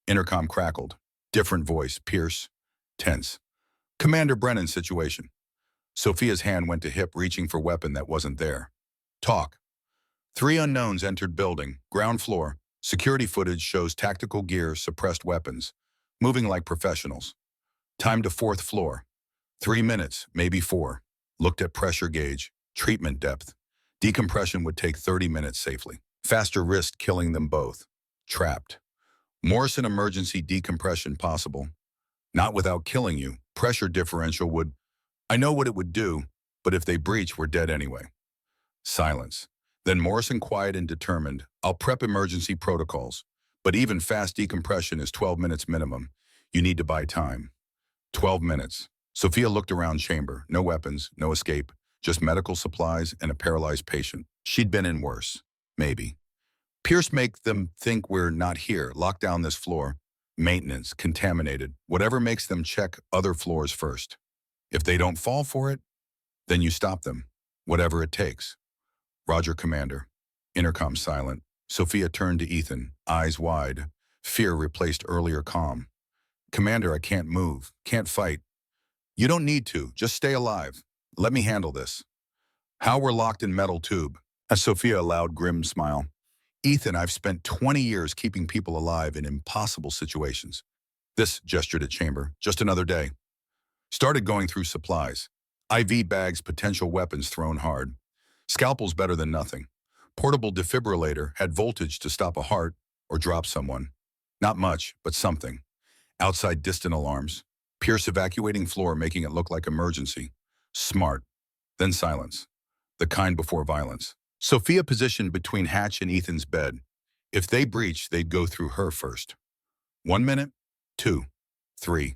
Intercom crackled. Different voice, Pierce, tense. Commander Brennan's situation. Sophia's hand went to hip, reaching for weapon that wasn't there. Talk. 3 unknowns entered building, ground floor. Security footage shows tactical gear, suppressed weapons, moving like professionals. Time to 4th floor. 3 minutes, maybe 4. Looked at pressure gauge, treatment depth. Decompression would take 30 minutes safely. Faster risked killing them both. Trapped. Morrison emergency decompression possible. Not without killing you. Pressure differential would... I know what it would do, but if they breach, we're dead anyway. Silence. Then Morrison quiet and determined. I'll prep emergency protocols. But even fast decompression is 12 minutes minimum. You need to buy time. 12 minutes. Sophia looked around chamber. No weapons, no escape. Just medical supplies and a paralyzed patient. She'd been in worse. Maybe. Pierce make them think we're not here. Lock down this floor. Maintenance, contaminated. Whatever makes them check other floors first. If they don't fall for it, then you stop them. Whatever it takes. Roger, Commander. Intercom silent. Sophia turned to Ethan, eyes wide. Fear replaced earlier calm. Commander, I can't move. Can't fight. You don't need to. Just stay alive. Let me handle this. How we're locked in metal tube. As Sophia allowed grim smile. Ethan, I've spent 20 years keeping people alive in impossible situations. This gestured at chamber. Just another day. Started going through supplies. IV bags, potential weapons thrown hard. Scalpel's better than nothing. Portable defibrillator had voltage to stop a heart or drop someone. Not much, but something. Outside distant alarms. Pierce evacuating floor, making it look like emergency. Smart. Then silence. The kind before violence. Sophia positioned between Hatch and Ethan's bed. If they breached, they'd go through her first. 1 minute, 2, 3.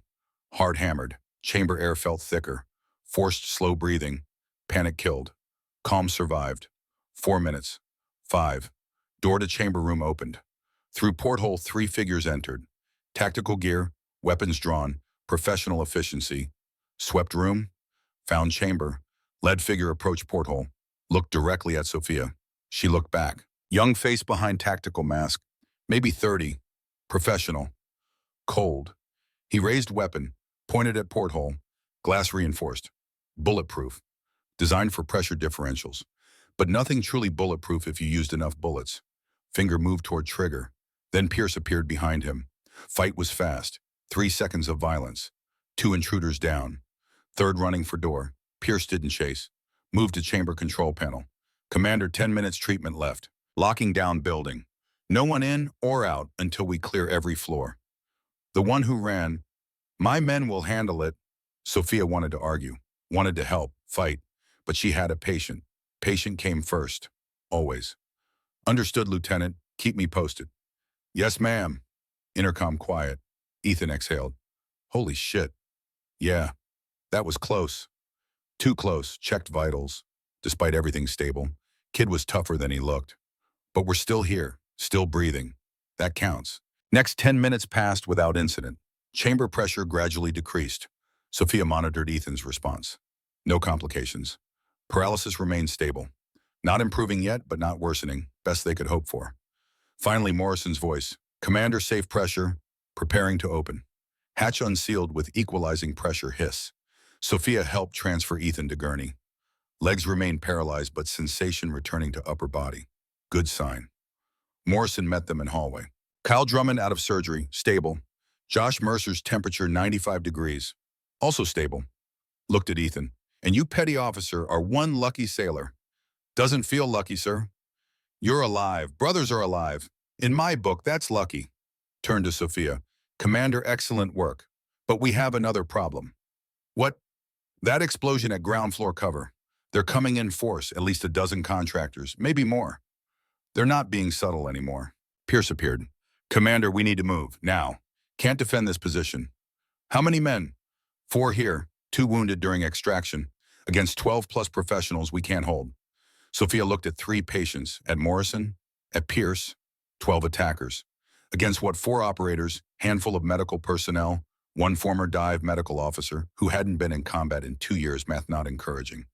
Hard hammered. Chamber air felt thicker. Forced slow breathing. Panic killed. Calm survived. 4 minutes. 5. Door to chamber room opened. Through porthole, 3 figures entered. Tactical gear, weapons drawn, professional efficiency. Swept room. Found chamber. Lead figure approached porthole. Looked directly at Sophia. She looked back. Young face behind tactical mask. Maybe 30. Professional. Cold. He raised weapon. Pointed at porthole. Glass reinforced. Bulletproof. Designed for pressure differentials. But nothing truly bulletproof if you used enough bullets. Finger moved toward trigger. Then Pierce appeared behind him. Fight was fast. 3 seconds of violence. 2 intruders down. 3rd running for door. Pierce didn't chase. Moved to chamber control panel. Commander, 10 minutes treatment left. Locking down building. No one in or out until we clear every floor. The one who ran, my men will handle it. Sophia wanted to argue, wanted to help, fight, but she had a patient. Patient came first, always. Understood, Lieutenant. Keep me posted. Yes, ma'am. Intercom quiet. Ethan exhaled. Holy shit. Yeah, that was close. Too close. Checked vitals. Despite everything stable, kid was tougher than he looked. But we're still here, still breathing. That counts. Next 10 minutes passed without incident. Chamber pressure gradually decreased. Sophia monitored Ethan's response. No complications. Paralysis remained stable. Not improving yet, but not worsening. Best they could hope for. Finally, Morrison's voice. Commander, safe pressure. Preparing to open. Hatch unsealed with equalizing pressure hiss. Sophia helped transfer Ethan to gurney. Legs remained paralyzed, but sensation returning to upper body. Good sign. Morrison met them in hallway. Kyle Drummond out of surgery, stable. Josh Mercer's temperature 95 degrees, also stable. Looked at Ethan. And you, petty officer, are one lucky sailor. Doesn't feel lucky, sir. You're alive. Brothers are alive. In my book, that's lucky. Turned to Sophia. Commander, excellent work. But we have another problem. What? That explosion at ground floor cover. They're coming in force, at least a dozen contractors, maybe more. They're not being subtle anymore. Pierce appeared. Commander, we need to move, now. Can't defend this position. How many men? 4 here, 2 wounded during extraction. Against 12+ professionals we can't hold. Sophia looked at 3 patients, at Morrison, at Pierce, 12 attackers. Against what 4 operators, handful of medical personnel, 1 former dive medical officer who hadn't been in combat in 2 years, math not encouraging.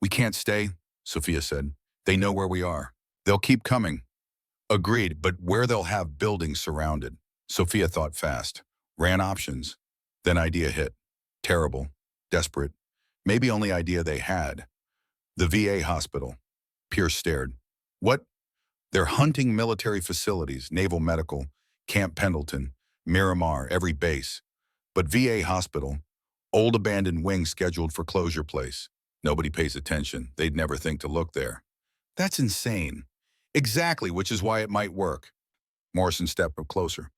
We can't stay, Sophia said. They know where we are. They'll keep coming. Agreed, but where they'll have buildings surrounded. Sophia thought fast. Ran options. Then idea hit. Terrible. Desperate. Maybe only idea they had. The VA hospital. Pierce stared. What? They're hunting military facilities, Naval Medical, Camp Pendleton, Miramar, every base. But VA hospital, old abandoned wing scheduled for closure place. Nobody pays attention. They'd never think to look there. That's insane. Exactly, which is why it might work. Morrison stepped up closer.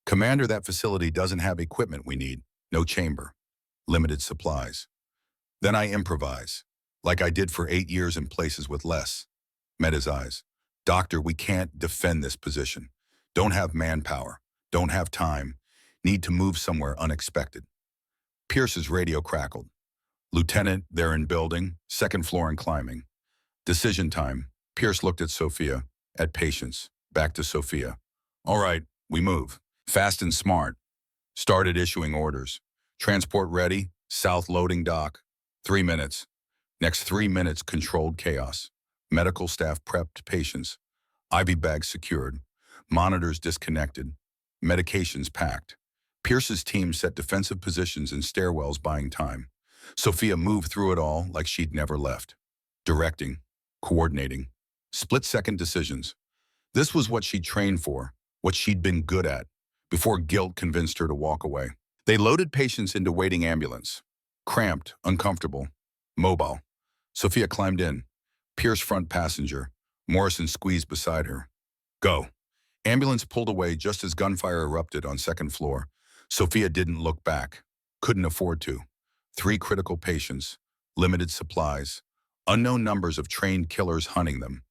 Commander, that facility doesn't have equipment we need. No chamber. Limited supplies. Then I improvise, like I did for 8 years in places with less. Met his eyes. Doctor, we can't defend this position. Don't have manpower. Don't have time. Need to move somewhere unexpected. Pierce's radio crackled. Lieutenant, they're in building, 2nd floor and climbing. Decision time. Pierce looked at Sophia, at patience, back to Sophia. All right, we move. Fast and smart. Started issuing orders. Transport ready, south loading dock. 3 minutes. Next 3 minutes, controlled chaos. Medical staff prepped patients. IV bags secured. Monitors disconnected. Medications packed. Pierce's team set defensive positions in stairwells, buying time. Sophia moved through it all like she'd never left. Directing. Coordinating. Split-second decisions. This was what she'd trained for, what she'd been good at, before guilt convinced her to walk away. They loaded patients into waiting ambulance. Cramped, uncomfortable, mobile. Sophia climbed in. Pierce front passenger. Morrison squeezed beside her. Go. Ambulance pulled away just as gunfire erupted on 2nd floor. Sophia didn't look back. Couldn't afford to. 3 critical patients. Limited supplies. Unknown numbers of trained killers hunting them.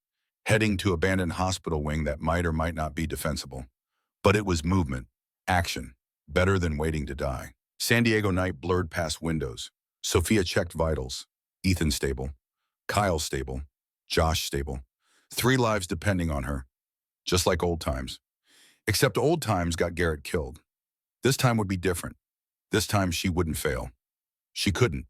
Heading to abandoned hospital wing that might or might not be defensible. But it was movement. Action. Better than waiting to die. San Diego night blurred past windows. Sophia checked vitals. Ethan stable. Kyle stable. Josh stable. 3 lives depending on her. Just like old times. Except old times got Garrett killed. This time would be different. This time she wouldn't fail. She couldn't.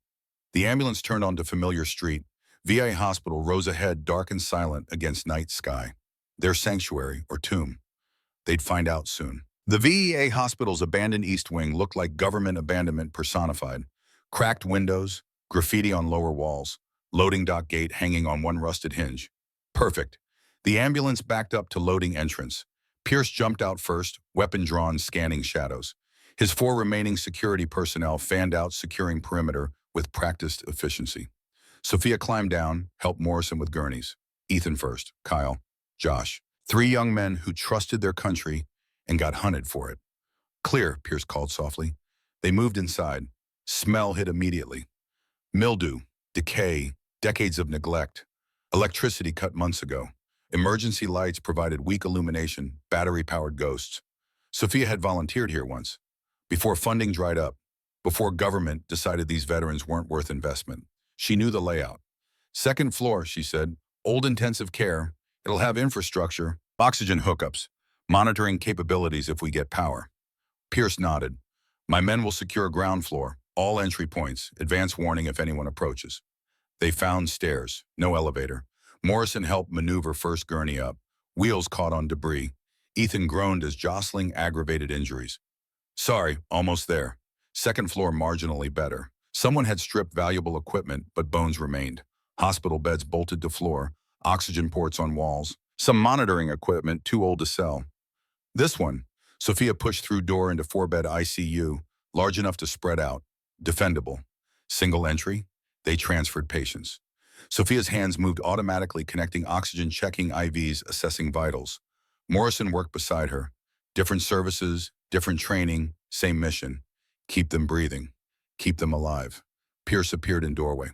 The ambulance turned onto familiar street. VA hospital rose ahead, dark and silent against night sky. Their sanctuary or tomb. They'd find out soon. The VA hospital's abandoned east wing looked like government abandonment personified. Cracked windows, graffiti on lower walls, loading dock gate hanging on one rusted hinge. Perfect. The ambulance backed up to loading entrance. Pierce jumped out first, weapon drawn, scanning shadows. His 4 remaining security personnel fanned out, securing perimeter with practiced efficiency. Sophia climbed down, helped Morrison with gurneys. Ethan first, Kyle, Josh. 3 young men who trusted their country and got hunted for it. Clear, Pierce called softly. They moved inside. Smell hit immediately. Mildew, decay, decades of neglect. Electricity cut months ago. Emergency lights provided weak illumination, battery-powered ghosts. Sophia had volunteered here once. Before funding dried up. Before government decided these veterans weren't worth investment. She knew the layout. 2nd floor, she said. Old intensive care. It'll have infrastructure, oxygen hookups, monitoring capabilities if we get power. Pierce nodded. My men will secure ground floor, all entry points, advance warning if anyone approaches. They found stairs, no elevator. Morrison helped maneuver first gurney up. Wheels caught on debris. Ethan groaned as jostling aggravated injuries. Sorry, almost there. Second floor marginally better. Someone had stripped valuable equipment, but bones remained. Hospital beds bolted to floor, oxygen ports on walls, some monitoring equipment too old to sell. This one, Sophia pushed through door into 4-bed ICU, large enough to spread out, defendable. Single entry, they transferred patients. Sophia's hands moved automatically, connecting oxygen, checking IVs, assessing vitals. Morrison worked beside her. Different services, different training, same mission. Keep them breathing. Keep them alive. Pierce appeared in doorway.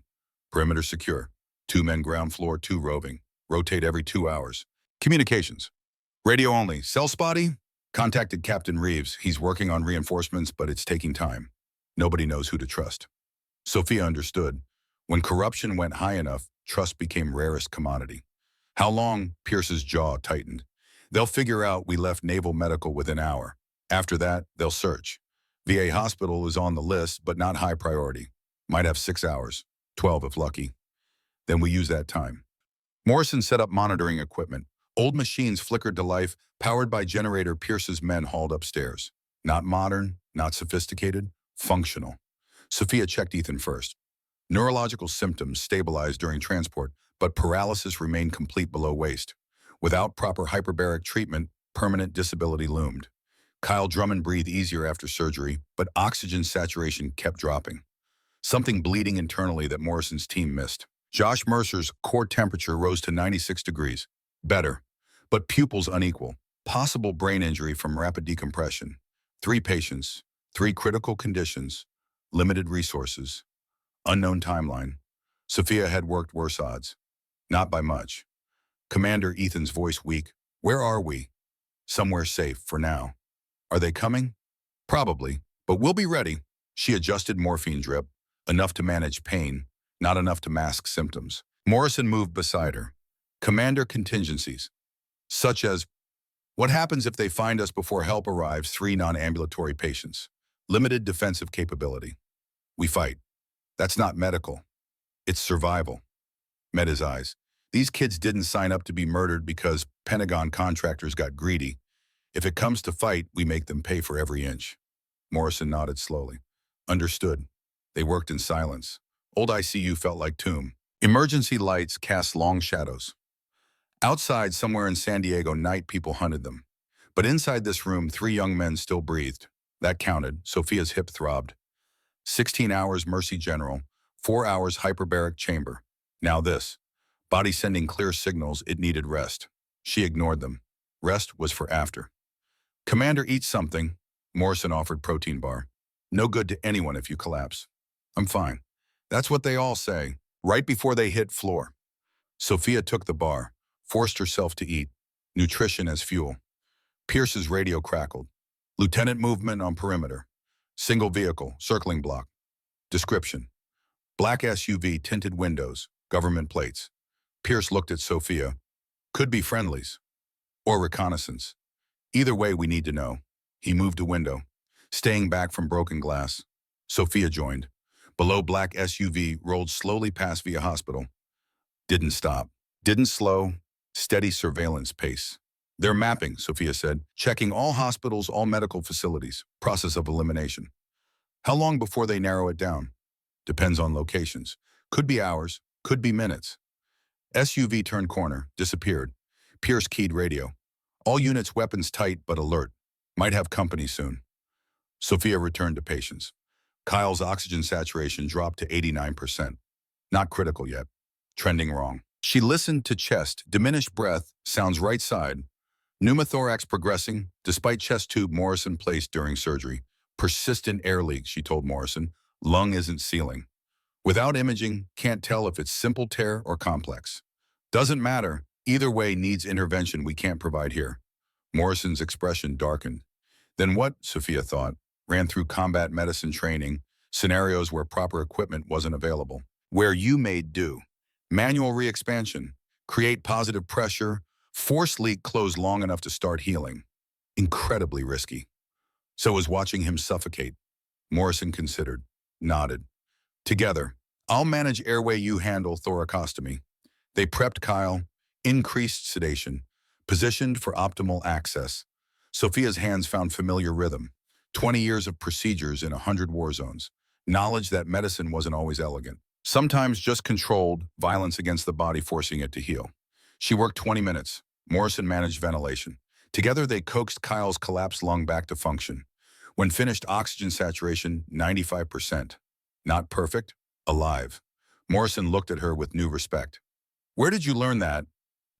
Perimeter secure. 2 men ground floor, 2 roving. Rotate every 2 hours. Communications. Radio only. Cell spotty? Contacted Captain Reeves. He's working on reinforcements, but it's taking time. Nobody knows who to trust. Sophia understood. When corruption went high enough, trust became rarest commodity. How long? Pierce's jaw tightened. They'll figure out we left Naval Medical within an hour. After that, they'll search. VA hospital is on the list, but not high priority. Might have 6 hours, 12 if lucky. Then we use that time. Morrison set up monitoring equipment. Old machines flickered to life, powered by generator. Pierce's men hauled upstairs. Not modern, not sophisticated, functional. Sophia checked Ethan first. Neurological symptoms stabilized during transport, but paralysis remained complete below waist. Without proper hyperbaric treatment, permanent disability loomed. Kyle Drummond breathed easier after surgery, but oxygen saturation kept dropping. Something bleeding internally that Morrison's team missed. Josh Mercer's core temperature rose to 96 degrees. Better, but pupils unequal. Possible brain injury from rapid decompression. 3 patients, 3 critical conditions, limited resources, unknown timeline. Sophia had worked worse odds. Not by much. Commander Ethan's voice weak. Where are we? Somewhere safe for now. Are they coming? Probably, but we'll be ready. She adjusted morphine drip, enough to manage pain, not enough to mask symptoms. Morrison moved beside her. Commander, contingencies, such as, what happens if they find us before help arrives? 3 non-ambulatory patients. Limited defensive capability. We fight. That's not medical. It's survival. Met his eyes. These kids didn't sign up to be murdered because Pentagon contractors got greedy. If it comes to fight, we make them pay for every inch. Morrison nodded slowly. Understood. They worked in silence. Old ICU felt like tomb. Emergency lights cast long shadows. Outside, somewhere in San Diego, night people hunted them. But inside this room, 3 young men still breathed. That counted. Sophia's hip throbbed. 16 hours Mercy General, 4 hours hyperbaric chamber. Now this. Body sending clear signals it needed rest. She ignored them. Rest was for after. Commander, eat something. Morrison offered protein bar. No good to anyone if you collapse. I'm fine. That's what they all say, right before they hit floor. Sophia took the bar, forced herself to eat. Nutrition as fuel. Pierce's radio crackled. Lieutenant movement on perimeter. Single vehicle, circling block. Description. Black SUV, tinted windows, government plates. Pierce looked at Sophia. Could be friendlies. Or reconnaissance. Either way, we need to know. He moved a window, staying back from broken glass. Sophia joined. Below, black SUV rolled slowly past via hospital. Didn't stop. Didn't slow. Steady surveillance pace. They're mapping, Sophia said, checking all hospitals, all medical facilities. Process of elimination. How long before they narrow it down? Depends on locations. Could be hours, could be minutes. SUV turned corner, disappeared. Pierce keyed radio. All units weapons tight but alert. Might have company soon. Sophia returned to patients. Kyle's oxygen saturation dropped to 89%. Not critical yet. Trending wrong. She listened to chest, diminished breath, sounds right side. Pneumothorax progressing, despite chest tube Morrison placed during surgery. Persistent air leak, she told Morrison. Lung isn't sealing. Without imaging, can't tell if it's simple tear or complex. Doesn't matter. Either way needs intervention we can't provide here. Morrison's expression darkened. Then what, Sophia thought, ran through combat medicine training, scenarios where proper equipment wasn't available. Where you made do. Manual re-expansion, create positive pressure, force leak close long enough to start healing. Incredibly risky. So was watching him suffocate. Morrison considered, nodded. Together, I'll manage airway, you handle thoracostomy. They prepped Kyle, increased sedation, positioned for optimal access. Sophia's hands found familiar rhythm. 20 years of procedures in 100 war zones. Knowledge that medicine wasn't always elegant. Sometimes just controlled, violence against the body forcing it to heal. She worked 20 minutes. Morrison managed ventilation. Together they coaxed Kyle's collapsed lung back to function. When finished, oxygen saturation, 95%. Not perfect, alive. Morrison looked at her with new respect. Where did you learn that?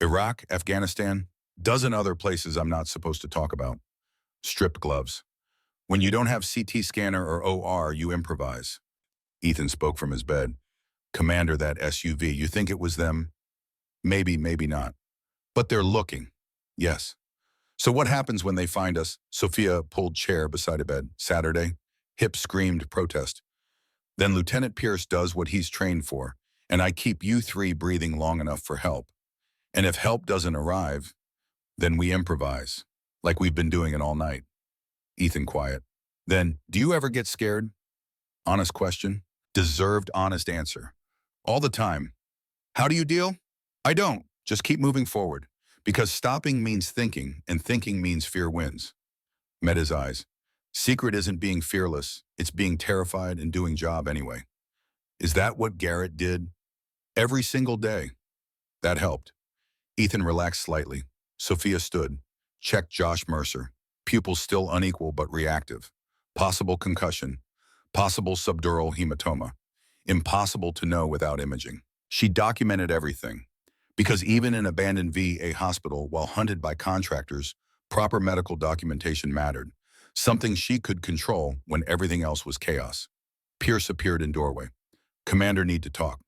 Iraq, Afghanistan, dozen other places I'm not supposed to talk about. Stripped gloves. When you don't have CT scanner or OR, you improvise. Ethan spoke from his bed. Commander, that SUV, you think it was them? Maybe, maybe not. But they're looking. Yes. So what happens when they find us? Sophia pulled chair beside a bed. Saturday. Hip screamed protest. Then Lieutenant Pierce does what he's trained for, and I keep you three breathing long enough for help. And if help doesn't arrive, then we improvise, like we've been doing it all night. Ethan quiet. Then, do you ever get scared? Honest question. Deserved honest answer. All the time. How do you deal? I don't. Just keep moving forward. Because stopping means thinking, and thinking means fear wins. Met his eyes. Secret isn't being fearless. It's being terrified and doing job anyway. Is that what Garrett did? Every single day. That helped. Ethan relaxed slightly. Sophia stood. Checked Josh Mercer. Pupils still unequal but reactive. Possible concussion. Possible subdural hematoma. Impossible to know without imaging. She documented everything. Because even in abandoned VA hospital, while hunted by contractors, proper medical documentation mattered. Something she could control when everything else was chaos. Pierce appeared in doorway. Commander, need to talk.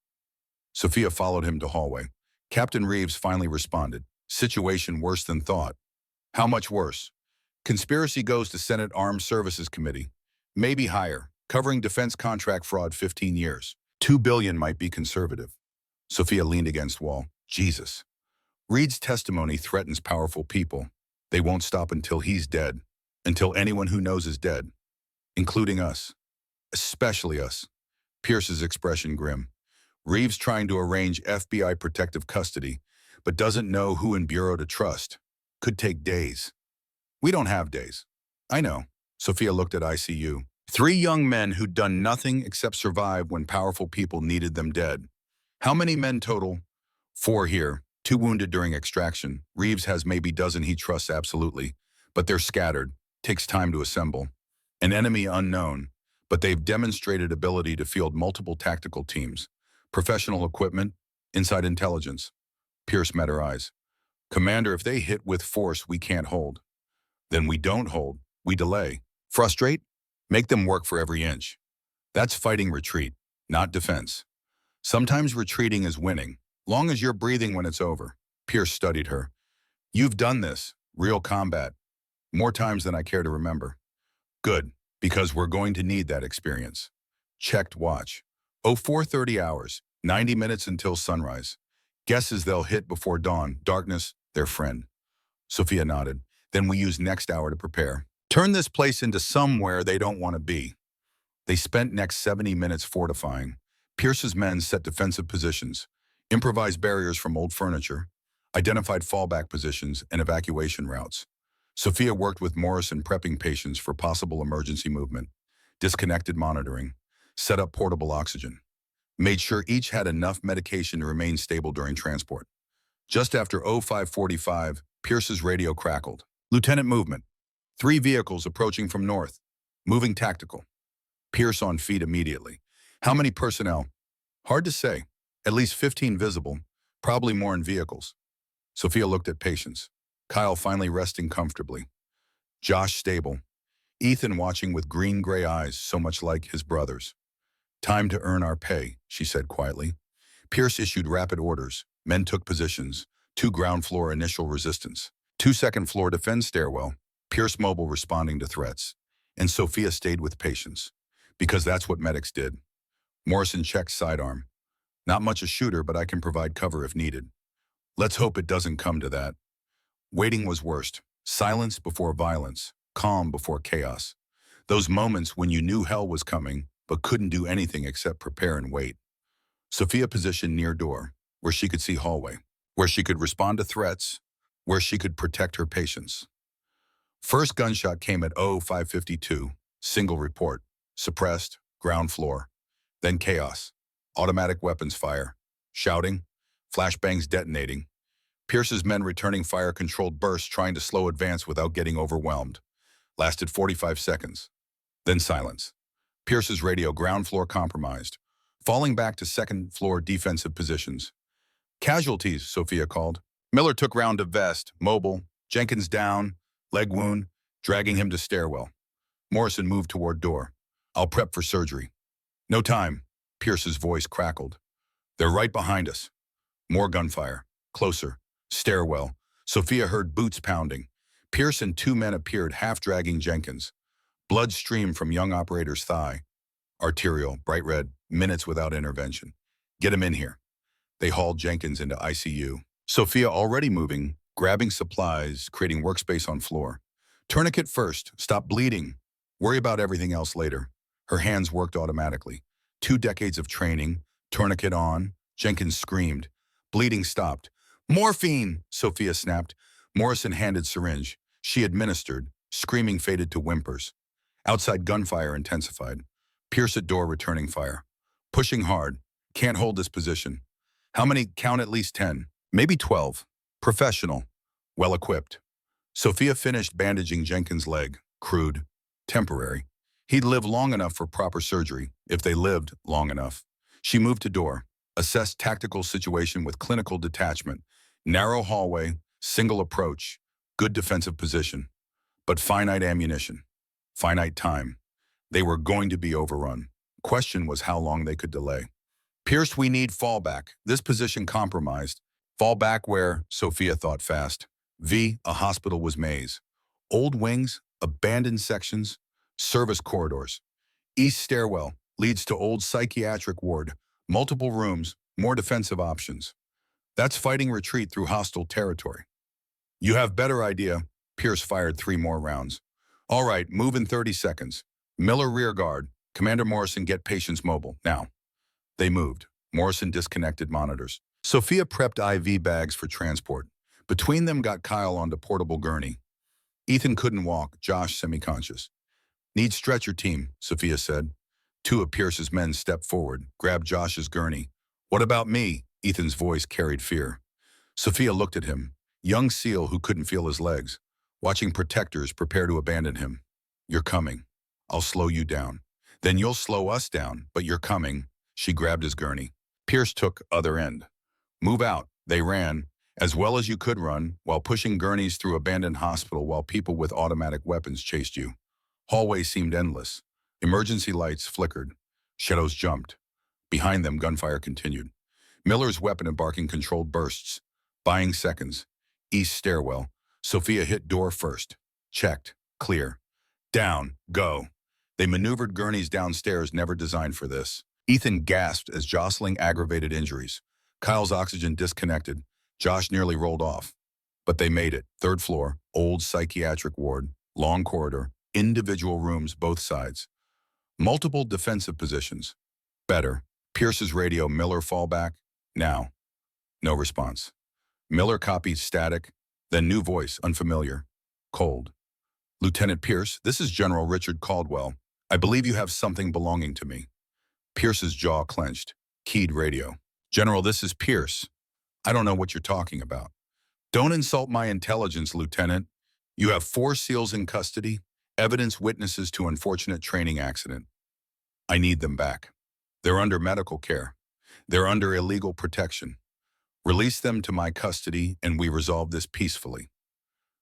Sophia followed him to hallway. Captain Reeves finally responded. Situation worse than thought. How much worse? Conspiracy goes to Senate Armed Services Committee. Maybe higher. Covering defense contract fraud 15 years. $2 billion might be conservative. Sophia leaned against wall. Jesus. Reed's testimony threatens powerful people. They won't stop until he's dead. Until anyone who knows is dead. Including us. Especially us. Pierce's expression grim. Reeves trying to arrange FBI protective custody, but doesn't know who in Bureau to trust. Could take days. We don't have days. I know. Sophia looked at ICU. 3 young men who'd done nothing except survive when powerful people needed them dead. How many men total? 4 here. 2 wounded during extraction. Reeves has maybe dozen he trusts absolutely, but they're scattered. Takes time to assemble. An enemy unknown, but they've demonstrated ability to field multiple tactical teams. Professional equipment, inside intelligence. Pierce met her eyes. Commander, if they hit with force we can't hold. Then we don't hold, we delay. Frustrate? Make them work for every inch. That's fighting retreat, not defense. Sometimes retreating is winning, long as you're breathing when it's over. Pierce studied her. You've done this, real combat, more times than I care to remember. Good, because we're going to need that experience. Checked watch. 0430 hours, 90 minutes until sunrise. Guesses they'll hit before dawn. Darkness, their friend. Sophia nodded. Then we use next hour to prepare. Turn this place into somewhere they don't want to be. They spent next 70 minutes fortifying. Pierce's men set defensive positions, improvised barriers from old furniture, identified fallback positions and evacuation routes. Sophia worked with Morrison prepping patients for possible emergency movement, disconnected monitoring, set up portable oxygen, made sure each had enough medication to remain stable during transport. Just after 0545, Pierce's radio crackled. Lieutenant movement. 3 vehicles approaching from north. Moving tactical. Pierce on feet immediately. How many personnel? Hard to say. At least 15 visible, probably more in vehicles. Sophia looked at patients. Kyle finally resting comfortably. Josh stable. Ethan watching with green-gray eyes, so much like his brothers. Time to earn our pay, she said quietly. Pierce issued rapid orders. Men took positions. 2 ground floor initial resistance. 2 second floor defense stairwell. Pierce mobile responding to threats. And Sophia stayed with patience. Because that's what medics did. Morrison checked sidearm. Not much a shooter, but I can provide cover if needed. Let's hope it doesn't come to that. Waiting was worst. Silence before violence. Calm before chaos. Those moments when you knew hell was coming, but couldn't do anything except prepare and wait. Sophia positioned near door, where she could see hallway, where she could respond to threats, where she could protect her patients. First gunshot came at 0552, single report, suppressed, ground floor. Then chaos, automatic weapons fire, shouting, flashbangs detonating, Pierce's men returning fire-controlled bursts trying to slow advance without getting overwhelmed. Lasted 45 seconds. Then silence. Pierce's radio ground floor compromised, falling back to second-floor defensive positions. Casualties, Sophia called. Miller took round of vest, mobile, Jenkins down, leg wound, dragging him to stairwell. Morrison moved toward door. I'll prep for surgery. No time. Pierce's voice crackled. They're right behind us. More gunfire. Closer. Stairwell. Sophia heard boots pounding. Pierce and two men appeared, half-dragging Jenkins. Blood streamed from young operator's thigh. Arterial, bright red, minutes without intervention. Get him in here. They hauled Jenkins into ICU. Sophia already moving, grabbing supplies, creating workspace on floor. Tourniquet first. Stop bleeding. Worry about everything else later. Her hands worked automatically. 2 decades of training. Tourniquet on. Jenkins screamed. Bleeding stopped. Morphine! Sophia snapped. Morrison handed syringe. She administered. Screaming faded to whimpers. Outside gunfire intensified. Pierce at door returning fire. Pushing hard. Can't hold this position. How many? Count at least 10. Maybe 12. Professional. Well-equipped. Sophia finished bandaging Jenkins' leg. Crude. Temporary. He'd live long enough for proper surgery, if they lived long enough. She moved to door. Assessed tactical situation with clinical detachment. Narrow hallway. Single approach. Good defensive position. But finite ammunition. Finite time. They were going to be overrun. Question was how long they could delay. Pierce, we need fallback. This position compromised. Fallback where? Sophia thought fast. A hospital was maze. Old wings, abandoned sections, service corridors. East stairwell leads to old psychiatric ward. Multiple rooms, more defensive options. That's fighting retreat through hostile territory. You have better idea. Pierce fired 3 more rounds. All right, move in 30 seconds. Miller rear guard. Commander Morrison, get patients mobile, now. They moved. Morrison disconnected monitors. Sophia prepped IV bags for transport. Between them got Kyle onto portable gurney. Ethan couldn't walk, Josh semi-conscious. Need stretcher team, Sophia said. 2 of Pierce's men stepped forward, grabbed Josh's gurney. What about me? Ethan's voice carried fear. Sophia looked at him, young SEAL who couldn't feel his legs, watching protectors prepare to abandon him. You're coming. I'll slow you down. Then you'll slow us down, but you're coming. She grabbed his gurney. Pierce took other end. Move out. They ran, as well as you could run, while pushing gurneys through abandoned hospital while people with automatic weapons chased you. Hallway seemed endless. Emergency lights flickered. Shadows jumped. Behind them, gunfire continued. Miller's weapon embarking controlled bursts. Buying seconds. East stairwell. Sophia hit door first. Checked. Clear. Down. Go. They maneuvered gurneys downstairs, never designed for this. Ethan gasped as jostling aggravated injuries. Kyle's oxygen disconnected. Josh nearly rolled off. But they made it. 3rd floor, old psychiatric ward, long corridor, individual rooms both sides. Multiple defensive positions. Better. Pierce's radio, Miller fallback. Now. No response. Miller copied static, then new voice, unfamiliar. Cold. Lieutenant Pierce, this is General Richard Caldwell. I believe you have something belonging to me. Pierce's jaw clenched. Keyed radio. General, this is Pierce. I don't know what you're talking about. Don't insult my intelligence, Lieutenant. You have 4 SEALs in custody, evidence witnesses to unfortunate training accident. I need them back. They're under medical care. They're under illegal protection. Release them to my custody and we resolve this peacefully.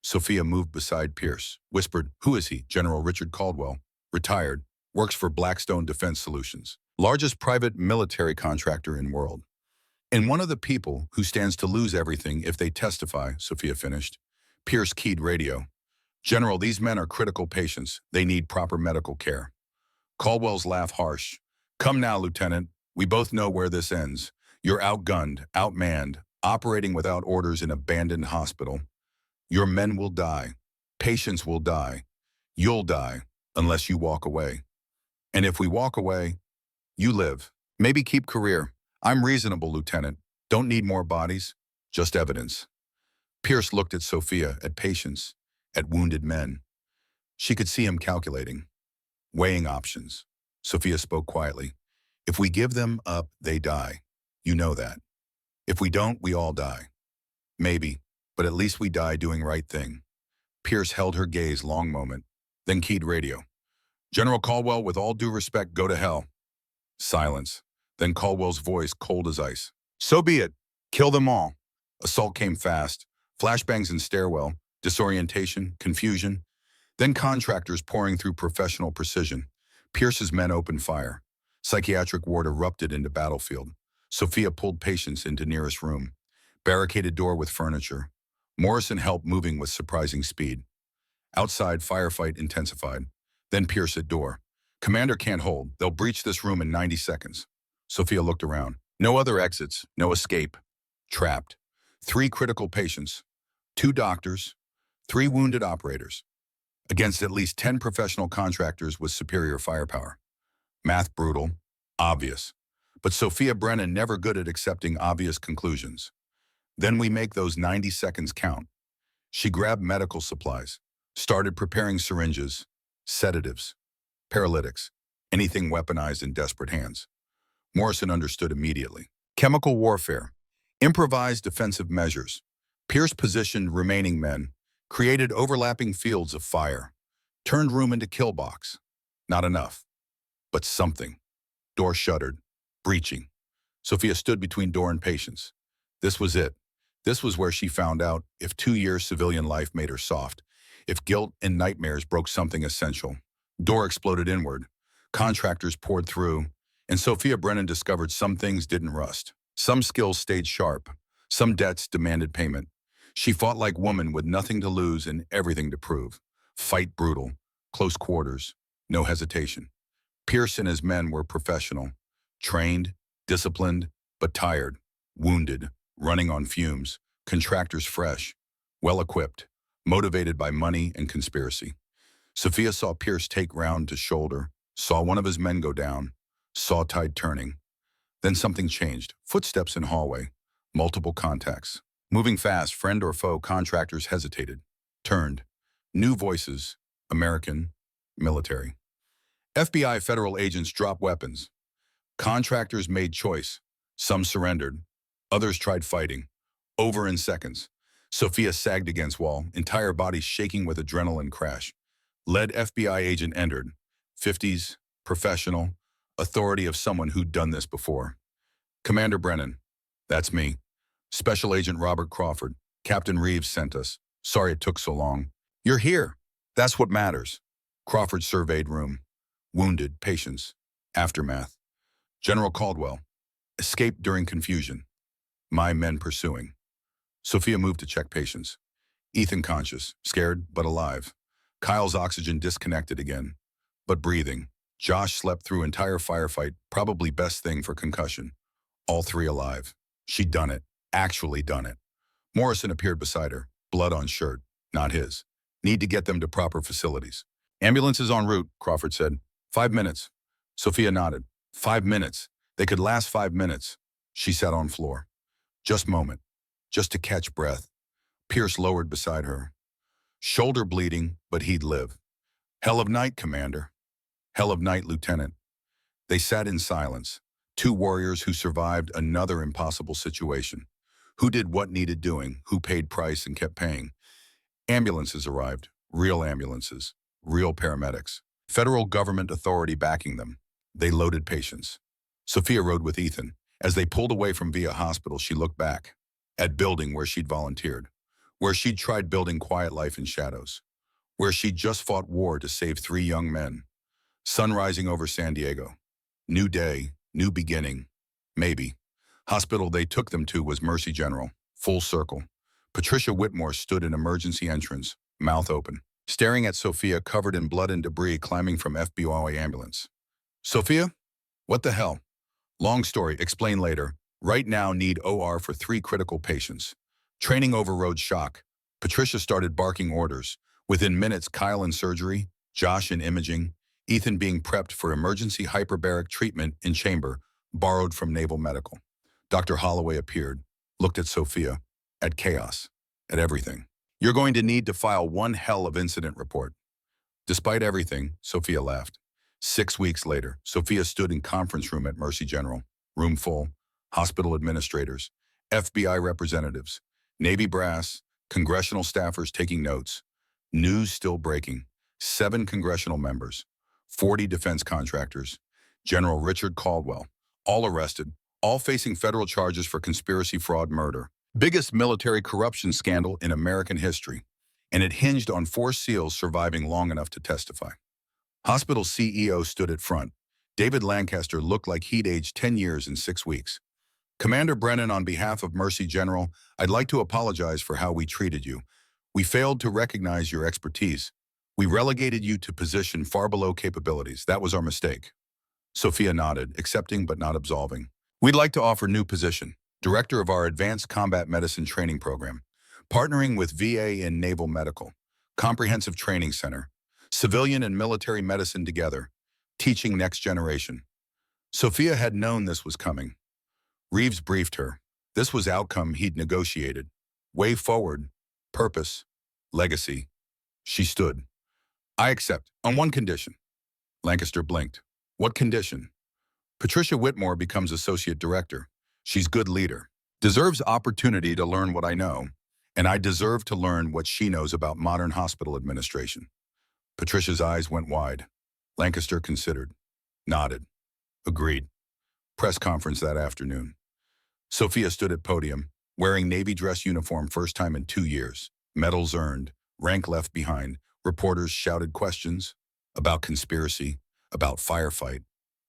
Sophia moved beside Pierce, whispered, Who is he? General Richard Caldwell, retired, works for Blackstone Defense Solutions, largest private military contractor in world. And one of the people who stands to lose everything if they testify, Sophia finished. Pierce keyed radio. General, these men are critical patients. They need proper medical care. Caldwell's laugh harsh. Come now, Lieutenant. We both know where this ends. You're outgunned, outmanned, operating without orders in abandoned hospital. Your men will die. Patients will die. You'll die unless you walk away. And if we walk away, you live. Maybe keep career. I'm reasonable, Lieutenant. Don't need more bodies, just evidence. Pierce looked at Sophia, at patients, at wounded men. She could see him calculating, weighing options. Sophia spoke quietly. If we give them up, they die. You know that. If we don't, we all die. Maybe, but at least we die doing right thing. Pierce held her gaze long moment, then keyed radio. General Caldwell, with all due respect, go to hell. Silence. Then Caldwell's voice cold as ice. So be it. Kill them all. Assault came fast. Flashbangs in stairwell, disorientation, confusion. Then contractors pouring through professional precision. Pierce's men opened fire. Psychiatric ward erupted into battlefield. Sophia pulled patients into nearest room. Barricaded door with furniture. Morrison helped moving with surprising speed. Outside, firefight intensified. Then Pierce at door. Commander can't hold. They'll breach this room in 90 seconds. Sophia looked around. No other exits, no escape. Trapped. 3 critical patients. 2 doctors. 3 wounded operators. Against at least 10 professional contractors with superior firepower. Math brutal. Obvious. But Sophia Brennan never good at accepting obvious conclusions. Then we make those 90 seconds count. She grabbed medical supplies. Started preparing syringes, sedatives, paralytics, anything weaponized in desperate hands. Morrison understood immediately. Chemical warfare, improvised defensive measures. Pierce positioned remaining men, created overlapping fields of fire, turned room into kill box. Not enough, but something. Door shuttered, breaching. Sophia stood between door and patients. This was it. This was where she found out if 2 years civilian life made her soft, if guilt and nightmares broke something essential. Door exploded inward. Contractors poured through, and Sophia Brennan discovered some things didn't rust. Some skills stayed sharp. Some debts demanded payment. She fought like woman with nothing to lose and everything to prove. Fight brutal, close quarters, no hesitation. Pierce and his men were professional, trained, disciplined, but tired, wounded, running on fumes, contractors fresh, well-equipped, motivated by money and conspiracy. Sophia saw Pierce take round to shoulder, saw one of his men go down, saw tide turning. Then something changed. Footsteps in hallway, multiple contacts. Moving fast, friend or foe, contractors hesitated, turned. New voices, American, military. FBI federal agents dropped weapons. Contractors made choice. Some surrendered. Others tried fighting. Over in seconds. Sophia sagged against wall, entire body shaking with adrenaline crash. Lead FBI agent entered. 50s, professional, authority of someone who'd done this before. Commander Brennan. That's me. Special Agent Robert Crawford. Captain Reeves sent us. Sorry it took so long. You're here. That's what matters. Crawford surveyed room. Wounded, patients. Aftermath. General Caldwell. Escaped during confusion. My men pursuing. Sophia moved to check patients. Ethan conscious, scared, but alive. Kyle's oxygen disconnected again, but breathing. Josh slept through entire firefight, probably best thing for concussion. All 3 alive. She'd done it. Actually done it. Morrison appeared beside her, blood on shirt, not his. Need to get them to proper facilities. Ambulance is en route, Crawford said. 5 minutes. Sophia nodded. 5 minutes. They could last 5 minutes. She sat on floor. Just moment. Just to catch breath. Pierce lowered beside her. Shoulder bleeding, but he'd live. Hell of night, Commander. Hell of night, Lieutenant. They sat in silence. 2 warriors who survived another impossible situation. Who did what needed doing, who paid price and kept paying. Ambulances arrived. Real ambulances. Real paramedics. Federal government authority backing them. They loaded patients. Sophia rode with Ethan. As they pulled away from Via Hospital, she looked back. At building where she'd volunteered. Where she'd tried building quiet life in shadows. Where she'd just fought war to save 3 young men. Sun rising over San Diego. New day, new beginning. Maybe. Hospital they took them to was Mercy General. Full circle. Patricia Whitmore stood in emergency entrance, mouth open, staring at Sophia covered in blood and debris climbing from FBI ambulance. Sophia? What the hell? Long story, explain later. Right now need OR for 3 critical patients. Training overrode shock. Patricia started barking orders. Within minutes, Kyle in surgery, Josh in imaging, Ethan being prepped for emergency hyperbaric treatment in chamber, borrowed from Naval Medical. Dr. Holloway appeared, looked at Sophia, at chaos, at everything. You're going to need to file one hell of incident report. Despite everything, Sophia laughed. 6 weeks later, Sophia stood in conference room at Mercy General, room full, hospital administrators, FBI representatives, Navy brass, congressional staffers taking notes, news still breaking, 7 congressional members, 40 defense contractors, General Richard Caldwell, all arrested, all facing federal charges for conspiracy, fraud, murder. Biggest military corruption scandal in American history, and it hinged on 4 SEALs surviving long enough to testify. Hospital CEO stood at front. David Lancaster looked like he'd aged 10 years in 6 weeks. Commander Brennan, on behalf of Mercy General, I'd like to apologize for how we treated you. We failed to recognize your expertise. We relegated you to position far below capabilities. That was our mistake. Sophia nodded, accepting but not absolving. We'd like to offer new position, Director of our Advanced Combat Medicine Training Program, partnering with VA and Naval Medical, Comprehensive Training Center, civilian and military medicine together, teaching next generation. Sophia had known this was coming. Reeves briefed her. This was outcome he'd negotiated. Way forward, purpose, legacy. She stood. I accept, on one condition. Lancaster blinked. What condition? Patricia Whitmore becomes associate director. She's good leader. Deserves opportunity to learn what I know, and I deserve to learn what she knows about modern hospital administration. Patricia's eyes went wide. Lancaster considered. Nodded. Agreed. Press conference that afternoon. Sophia stood at podium, wearing Navy dress uniform first time in 2 years. Medals earned, rank left behind. Reporters shouted questions about conspiracy, about firefight,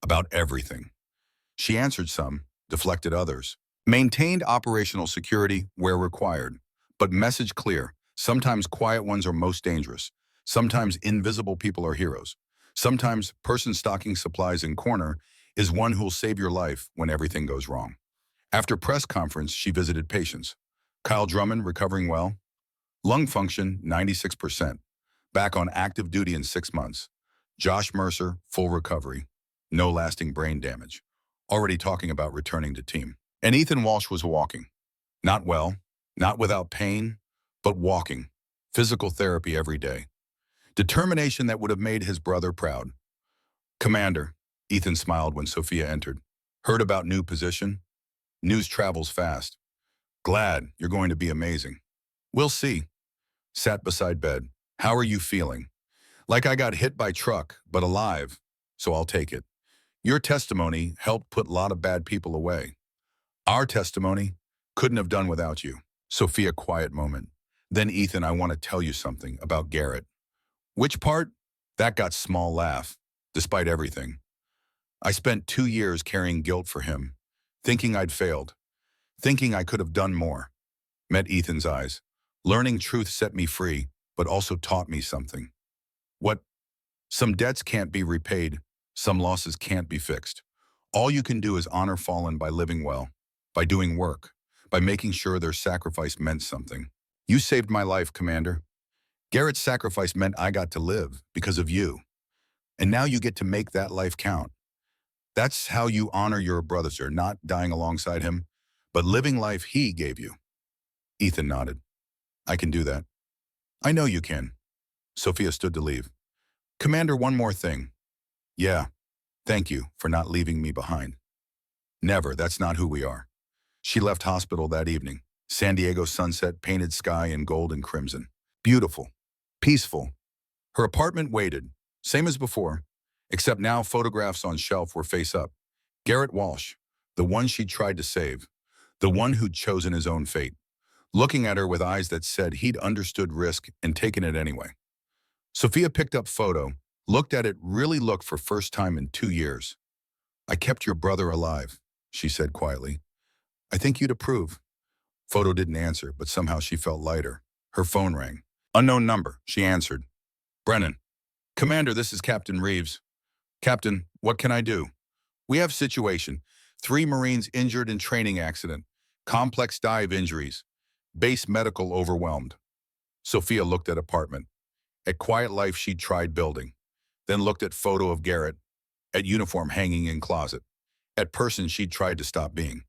about everything. She answered some, deflected others. Maintained operational security where required, but message clear. Sometimes quiet ones are most dangerous. Sometimes invisible people are heroes. Sometimes person stocking supplies in corner is one who'll save your life when everything goes wrong. After press conference, she visited patients. Kyle Drummond recovering well. Lung function, 96%. Back on active duty in 6 months. Josh Mercer, full recovery. No lasting brain damage. Already talking about returning to team. And Ethan Walsh was walking. Not well, not without pain, but walking. Physical therapy every day. Determination that would have made his brother proud. Commander, Ethan smiled when Sophia entered. Heard about new position? News travels fast. Glad you're going to be amazing. We'll see. Sat beside bed. How are you feeling? Like I got hit by truck, but alive, so I'll take it. Your testimony helped put a lot of bad people away. Our testimony couldn't have done without you. Sophia, quiet moment. Then Ethan, I want to tell you something about Garrett. Which part? That got small laugh, despite everything. I spent 2 years carrying guilt for him, thinking I'd failed, thinking I could have done more. Met Ethan's eyes. Learning truth set me free, but also taught me something. What? Some debts can't be repaid. Some losses can't be fixed. All you can do is honor fallen by living well, by doing work, by making sure their sacrifice meant something. You saved my life, Commander. Garrett's sacrifice meant I got to live because of you. And now you get to make that life count. That's how you honor your brother, sir, not dying alongside him, but living life he gave you. Ethan nodded. I can do that. I know you can. Sophia stood to leave. Commander, one more thing. Yeah, thank you for not leaving me behind. Never, that's not who we are. She left hospital that evening. San Diego sunset, painted sky in gold and crimson. Beautiful, peaceful. Her apartment waited, same as before, except now photographs on shelf were face up. Garrett Walsh, the one she tried to save, the one who'd chosen his own fate, looking at her with eyes that said he'd understood risk and taken it anyway. Sophia picked up photo, looked at it, really looked for first time in 2 years. I kept your brother alive, she said quietly. I think you'd approve. Photo didn't answer, but somehow she felt lighter. Her phone rang. Unknown number, she answered. Brennan. Commander, this is Captain Reeves. Captain, what can I do? We have situation. 3 Marines injured in training accident. Complex dive injuries. Base medical overwhelmed. Sophia looked at apartment. At quiet life she'd tried building. Then looked at photo of Garrett. At uniform hanging in closet. At person she'd tried to stop being.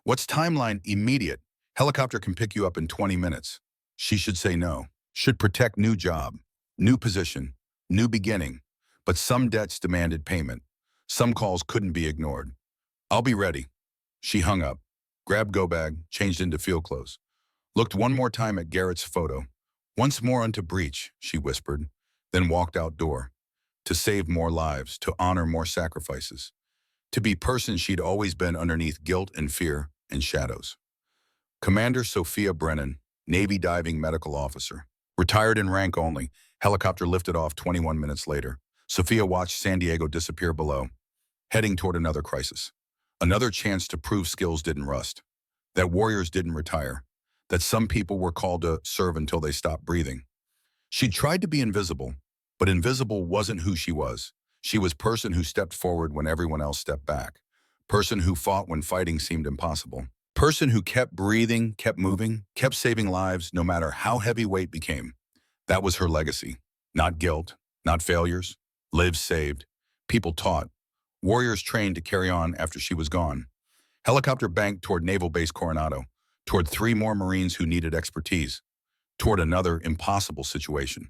What's timeline immediate? Helicopter can pick you up in 20 minutes. She should say no. Should protect new job, new position, new beginning. But some debts demanded payment. Some calls couldn't be ignored. I'll be ready. She hung up, grabbed go bag, changed into field clothes. Looked one more time at Garrett's photo. Once more unto breach, she whispered, then walked outdoor. To save more lives, to honor more sacrifices. To be person she'd always been underneath guilt and fear and shadows. Commander Sophia Brennan, Navy diving medical officer. Retired in rank only, helicopter lifted off 21 minutes later. Sophia watched San Diego disappear below, heading toward another crisis. Another chance to prove skills didn't rust, that warriors didn't retire, that some people were called to serve until they stopped breathing. She tried to be invisible, but invisible wasn't who she was. She was person who stepped forward when everyone else stepped back. Person who fought when fighting seemed impossible. Person who kept breathing, kept moving, kept saving lives no matter how heavy weight became. That was her legacy. Not guilt, not failures. Lives saved. People taught. Warriors trained to carry on after she was gone. Helicopter banked toward Naval Base Coronado, toward 3 more Marines who needed expertise, toward another impossible situation,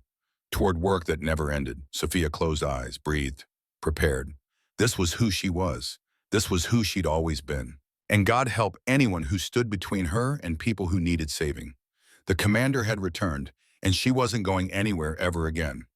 toward work that never ended. Sophia closed eyes, breathed, prepared. This was who she was. This was who she'd always been. And God help anyone who stood between her and people who needed saving. The commander had returned, and she wasn't going anywhere ever again.